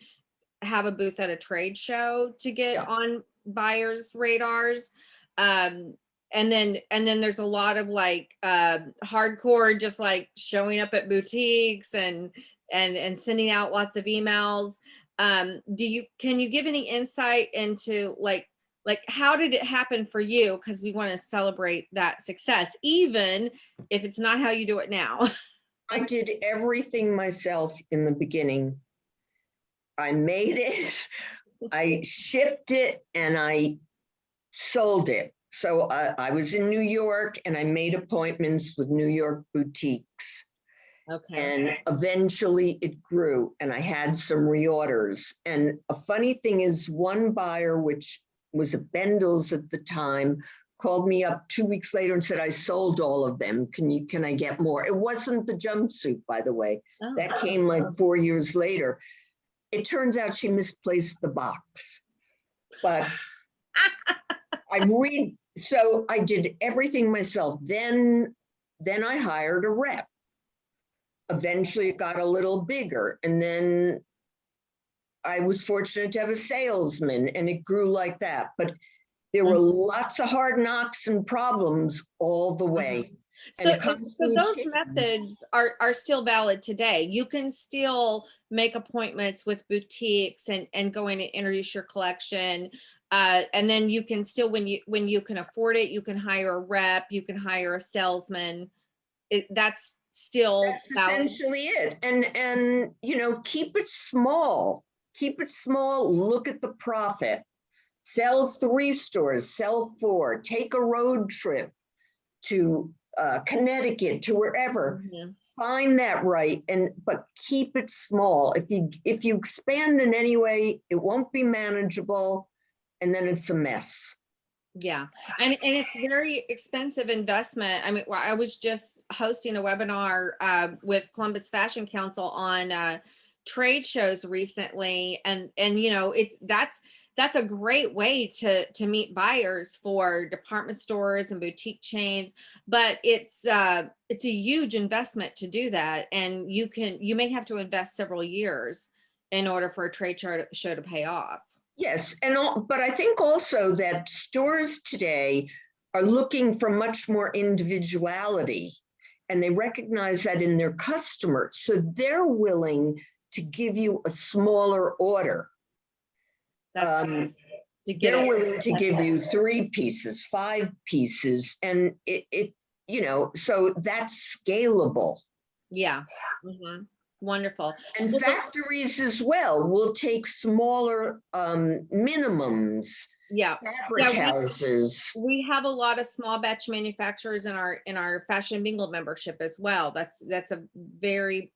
have a booth at a trade show to get on buyers' radars. And then there's a lot of like hardcore, just like showing up at boutiques and sending out lots of emails. Can you give any insight into like how did it happen for you? Because we want to celebrate that success, even if it's not how you do it now. I did everything myself in the beginning. I made it, I shipped it, and I sold it. So I was in New York and I made appointments with New York boutiques. Okay. And eventually it grew and I had some reorders. And a funny thing is one buyer, which was at Bendel's at the time, called me up 2 weeks later and said, I sold all of them. Can I get more? It wasn't the jumpsuit, by the way. That came like 4 years later. it turns out she misplaced the box. But so I did everything myself. Then I hired a rep. Eventually it got a little bigger. And then I was fortunate to have a salesman, and it grew like that. But there were lots of hard knocks and problems all the way. So those methods are still valid today. You can still make appointments with boutiques and go in and introduce your collection. And then you can still, when you can afford it, you can hire a rep, you can hire a salesman. That's valid. Essentially it. And you know, keep it small. Keep it small. Look at the profit. Sell 3 stores, sell 4, take a road trip to Connecticut, to wherever. Find that right, but keep it small. If you expand in any way, it won't be manageable, and then it's a mess. Yeah, and it's very expensive investment. I mean, I was just hosting a webinar with Columbus Fashion Council on trade shows recently, and you know, that's a great way to meet buyers for department stores and boutique chains, but it's a huge investment to do that, and you may have to invest several years in order for a trade show to pay off. Yes, but I think also that stores today are looking for much more individuality, and they recognize that in their customers, so they're willing to give you a smaller order. They're willing to give you 3 pieces, 5 pieces, and it you know, so that's scalable. Yeah. Wonderful. And factories as well will take smaller minimums. Yeah. Fabric houses. We have a lot of small batch manufacturers in our Fashion Bingo membership as well. That's a very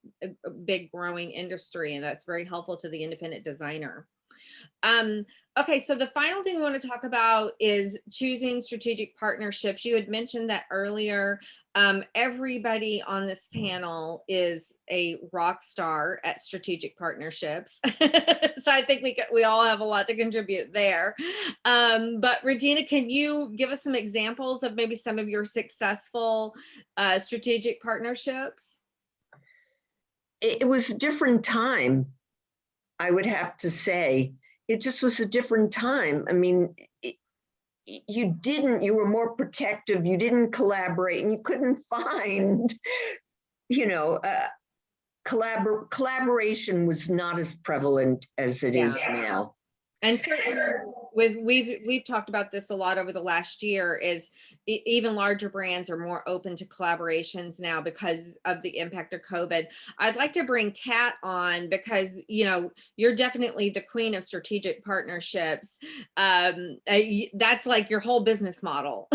big growing industry, and that's very helpful to the independent designer. Okay, so the final thing we want to talk about is choosing strategic partnerships. You had mentioned that earlier. Everybody on this panel is a rock star at strategic partnerships. So I think we all have a lot to contribute there. But Regina, can you give us some examples of maybe some of your successful strategic partnerships? It was a different time, I would have to say. It just was a different time. I mean, you were more protective, you didn't collaborate, and you couldn't find, you know, collaboration was not as prevalent as it is now. And certainly we've talked about this a lot over the last year, is even larger brands are more open to collaborations now because of the impact of COVID. I'd like to bring Kat on because, you know, you're definitely the queen of strategic partnerships. That's like your whole business model.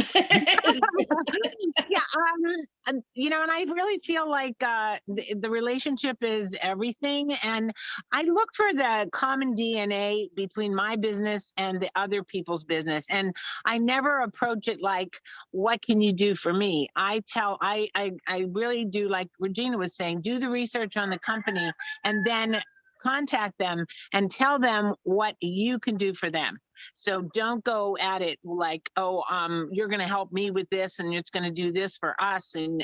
You know, and I really feel like the relationship is everything. And I look for the common DNA between my business and the other people's business. And I never approach it like, what can you do for me? I really do, like Regina was saying, do the research on the company and then contact them and tell them what you can do for them. So don't go at it like, oh, you're going to help me with this and it's going to do this for us. And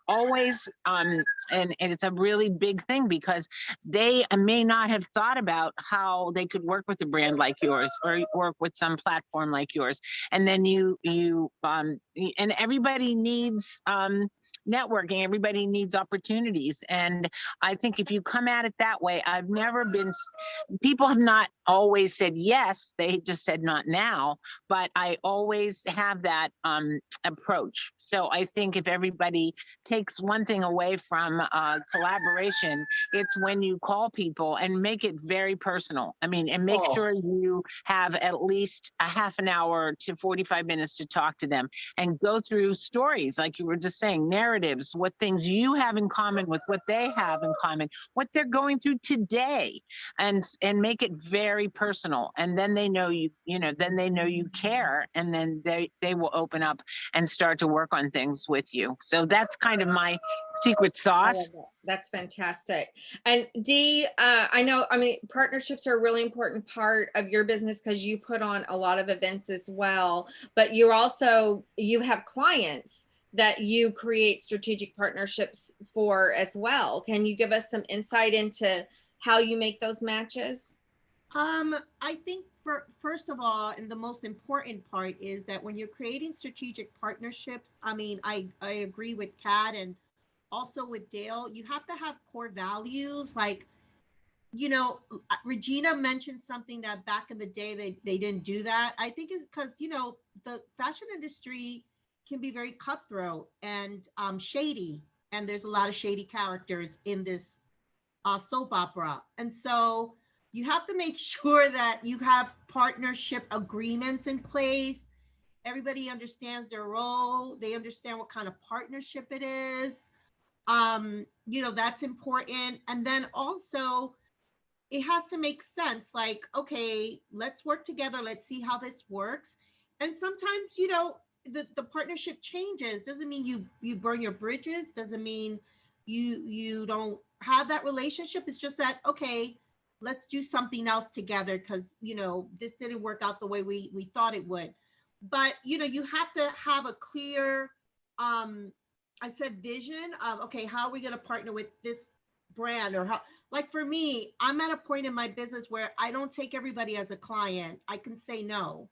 always, and it's a really big thing because they may not have thought about how they could work with a brand like yours or work with some platform like yours. And then and everybody needs, networking, everybody needs opportunities. And I think if you come at it that way, people have not always said yes, they just said not now, but I always have that approach. So I think if everybody takes one thing away from collaboration, it's when you call people and make it very personal. I mean, and make sure you have at least a half an hour to 45 minutes to talk to them and go through stories, like you were just saying, narratives narratives, what things you have in common with what they have in common, what they're going through today, and make it very personal. And then they know you, then they know you care, and then they will open up and start to work on things with you. So that's kind of my secret I sauce. love that. That's fantastic. And Dee, I know, partnerships are a really important part of your business because you put on a lot of events as well, but you have clients that you create strategic partnerships for as well. Can you give us some insight into how you make those matches? I think first of all, and the most important part is that when you're creating strategic partnerships, I agree with Kat and also with Dale, you have to have core values. Like, Regina mentioned something that back in the day, they didn't do that. I think it's because, the fashion industry can be very cutthroat and shady. And there's a lot of shady characters in this soap opera. And so you have to make sure that you have partnership agreements in place. Everybody understands their role. They understand what kind of partnership it is. That's important. And then also it has to make sense. Like, okay, let's work together. Let's see how this works. And sometimes, the partnership changes. Doesn't mean you burn your bridges. Doesn't mean you don't have that relationship. It's just that, okay, let's do something else together because, this didn't work out the way we thought it would. But, you have to have a clear, vision of, okay, how are we going to partner with this brand? Or how, like for me, I'm at a point in my business where I don't take everybody as a client. I can say no.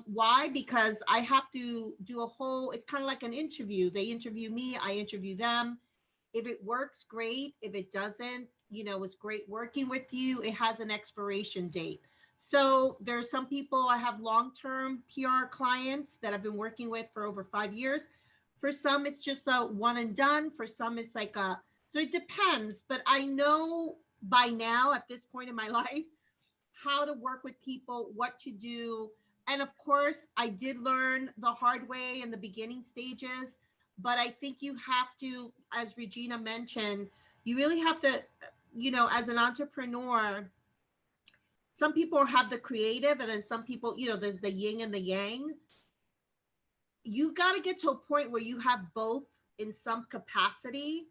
Why? Because I have to do it's kind of like an interview. They interview me, I interview them. If it works, great. If it doesn't, it's great working with you. It has an expiration date. So there's some people, I have long-term PR clients that I've been working with for over 5 years. For some, it's just a one and done. For some, it's like so it depends. But I know by now at this point in my life, how to work with people, what to do. And of course, I did learn the hard way in the beginning stages. But I think you have to, as Regina mentioned, you really have to, as an entrepreneur, some people have the creative and then some people, there's the yin and the yang. You got to get to a point where you have both in some capacity,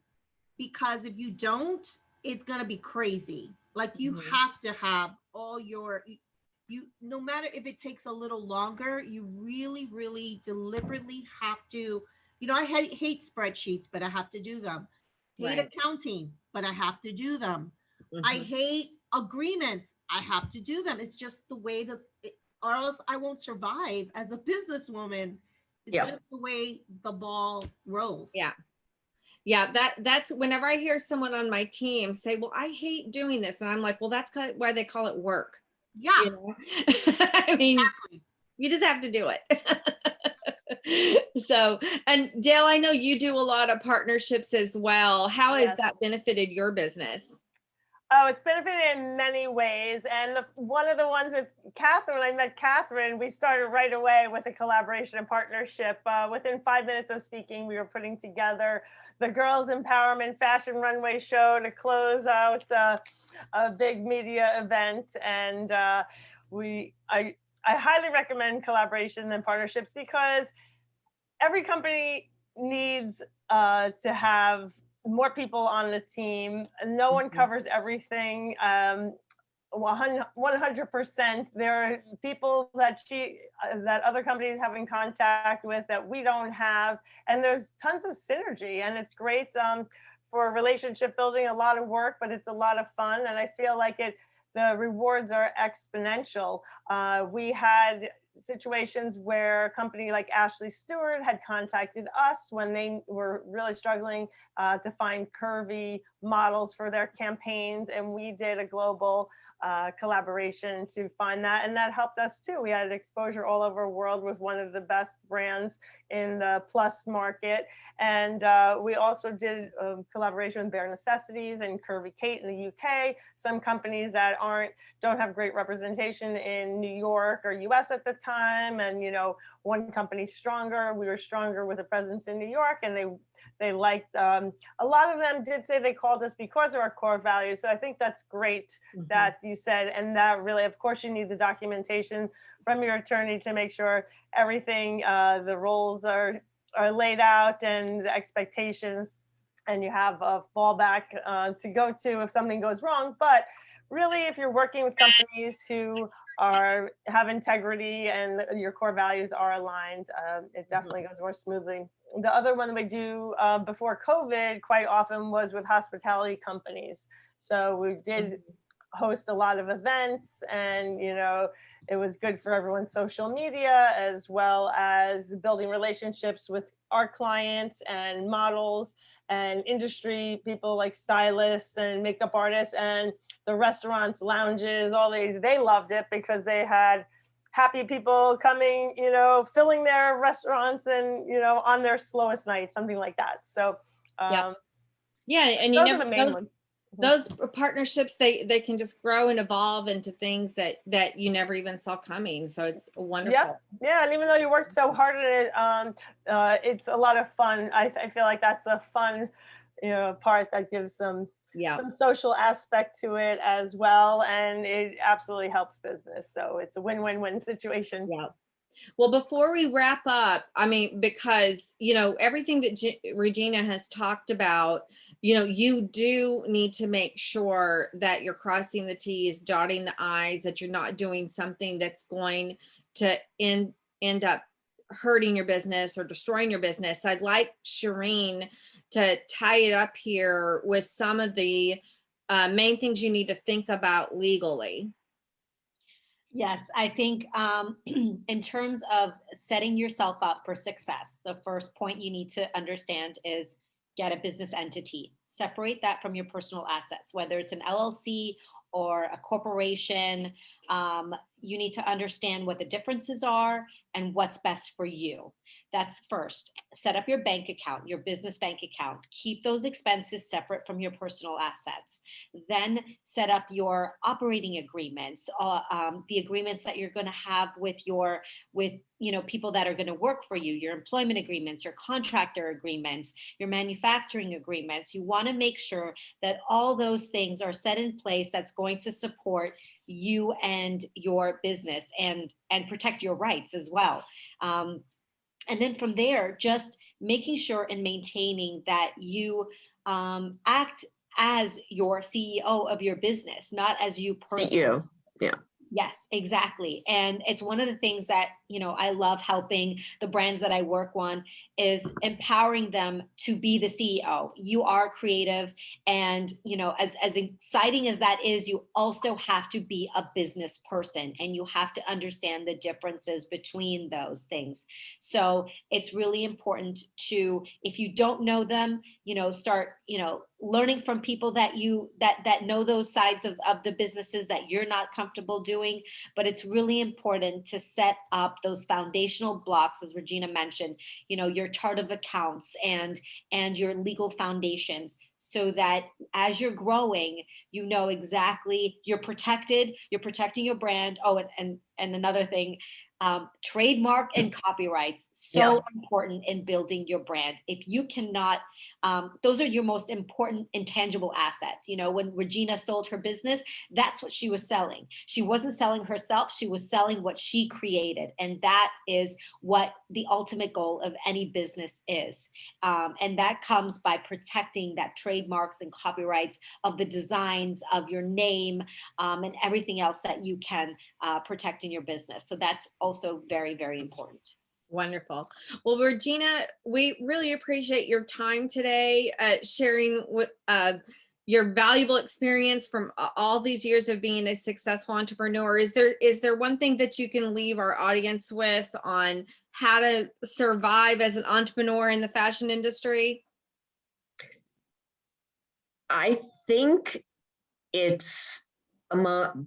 because if you don't, it's going to be crazy. Like you have to have all no matter if it takes a little longer, you really, really deliberately have to, I hate spreadsheets, but I have to do them. Hate accounting, but I have to do them. I hate agreements. I have to do them. It's just the way or else I won't survive as a businesswoman. It's just the way the ball rolls. Yeah. Yeah, that's whenever I hear someone on my team say, well, I hate doing this. And I'm like, well, that's kind of why they call it work. Yeah. I mean, exactly. You just have to do it. So, and Dale, I know you do a lot of partnerships as well. How has that benefited your business? Oh, it's benefited in many ways. And one of the ones with Catherine, when I met Catherine, we started right away with a collaboration and partnership. Within 5 minutes of speaking, we were putting together the Girls Empowerment Fashion Runway show to close out a big media event. And I highly recommend collaboration and partnerships because every company needs to have more people on the team. No one covers everything 100%. There are people that other companies have in contact with that we don't have, and there's tons of synergy, and it's great for relationship building. A lot of work, but it's a lot of fun, and I feel like the rewards are exponential. We had situations where a company like Ashley Stewart had contacted us when they were really struggling to find curvy models for their campaigns, and we did a global collaboration to find that, and that helped us too. We had exposure all over the world with one of the best brands in the plus market, and we also did a collaboration with Bare Necessities and Curvy Kate in the UK. Some companies that don't have great representation in New York or US at the time. And, one company's stronger. We were stronger with a presence in New York, and they liked, a lot of them did say they called us because of our core values. So I think that's great that you said, and that really, of course, you need the documentation from your attorney to make sure everything, the roles are laid out and the expectations, and you have a fallback to go to if something goes wrong. But really, if you're working with companies who have integrity and your core values are aligned, it definitely goes more smoothly. The other one we do before COVID quite often was with hospitality companies. So we did host a lot of events, and it was good for everyone's social media, as well as building relationships with our clients and models and industry people like stylists and makeup artists, and the restaurants, lounges, all these. They loved it because they had happy people coming, filling their restaurants and, on their slowest night, something like that. So yeah, and those are the main ones. Those partnerships, they can just grow and evolve into things that you never even saw coming. So it's wonderful. Yep. Yeah. And even though you worked so hard at it, it's a lot of fun. I feel like that's a fun, part that gives some social aspect to it as well. And it absolutely helps business. So it's a win-win-win situation. Yeah. Well, before we wrap up, I mean, because, everything that Regina has talked about, you do need to make sure that you're crossing the T's, dotting the I's, that you're not doing something that's going to end up hurting your business or destroying your business. I'd like Shireen to tie it up here with some of the main things you need to think about legally. Yes, I think in terms of setting yourself up for success, the first point you need to understand is get a business entity. Separate that from your personal assets, whether it's an LLC or a corporation. You need to understand what the differences are and what's best for you. That's first. Set up your bank account, your business bank account. Keep those expenses separate from your personal assets. Then set up your operating agreements, the agreements that you're going to have with people that are going to work for you, your employment agreements, your contractor agreements, your manufacturing agreements. You want to make sure that all those things are set in place that's going to support you and your business and protect your rights as well. And then from there, just making sure and maintaining that you act as your CEO of your business, not as you personally. CEO. Yeah. Yes, exactly. And it's one of the things that, I love helping the brands that I work on is empowering them to be the CEO. You are creative. And, as exciting as that is, you also have to be a business person and you have to understand the differences between those things. So it's really important to, if you don't know them, start, learning from people that that know those sides of the businesses that you're not comfortable doing. But it's really important to set up those foundational blocks, as Regina mentioned, your chart of accounts and your legal foundations, so that as you're growing, exactly you're protected, you're protecting your brand. Oh, and another thing, trademark and copyrights, so important in building your brand. If you cannot, those are your most important intangible assets. When Regina sold her business, that's what she was selling. She wasn't selling herself, she was selling what she created. And that is what the ultimate goal of any business is. And that comes by protecting that trademarks and copyrights of the designs of your name, and everything else that you can protect in your business. So that's also very, very important. Wonderful. Well, Regina, we really appreciate your time today, sharing your valuable experience from all these years of being a successful entrepreneur. Is there one thing that you can leave our audience with on how to survive as an entrepreneur in the fashion industry? I think it's,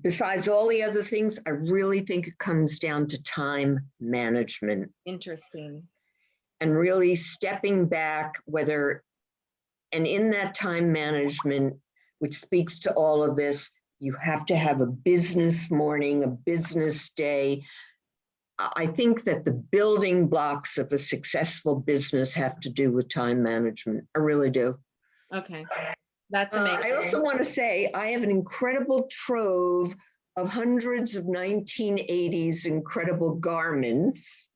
besides all the other things, I really think it comes down to time management. Interesting. And really stepping back, and in that time management, which speaks to all of this, you have to have a business morning, a business day, I think that the building blocks of a successful business have to do with time management. I really do. Okay. That's amazing. I also want to say I have an incredible trove of hundreds of 1980s incredible garments.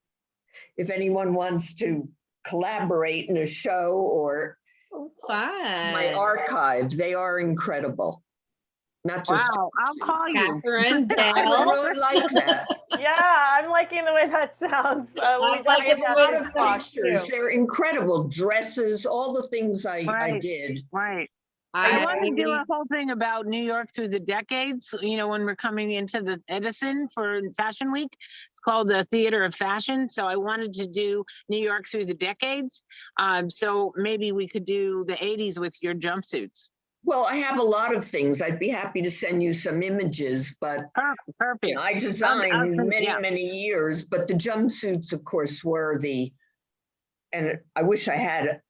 If anyone wants to collaborate in a show or Fun. my archive, they are incredible. Not just Wow, I'll call you. Catherine, I would Dale. really like that. Yeah, I'm liking the way that sounds. We I gotta I have get a that lot in of box, pictures. too. They're incredible. Dresses, all the things I Right. did. Right. I want to do I a whole thing about New York through the decades, you know, when we're coming into the Edison for Fashion Week. It's called the Theater of Fashion. So I wanted to do New York through the decades. So maybe we could do the 80s with your jumpsuits. Well, I have a lot of things. I'd be happy to send you some images, but Perfect. you know, I designed many, yeah. many years, but the jumpsuits, of course, were and I wish I had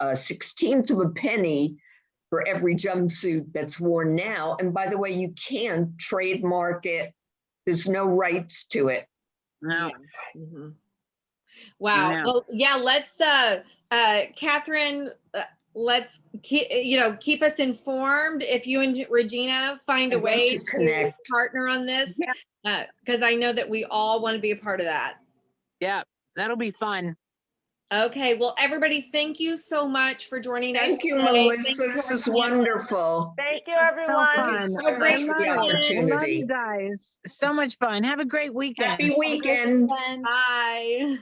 a 16th of a penny for every jumpsuit that's worn now. And by the way, you can't trademark it. There's no rights to it. No. Mhm. Wow. Yeah. Well, yeah, let's Catherine, let's keep us informed if you and Regina find a I'd love way to to connect. partner on this. Because I know that we all want to be a part of that. Yeah, that'll be fun. Okay, well, everybody, thank you so much for joining us. Thank you, today. Melissa. Thank you, This is Regina. wonderful. Thank you, So everyone. fun. So much great for the weekend. I love opportunity. you guys. So much fun. Have a great weekend. Happy weekend. Bye.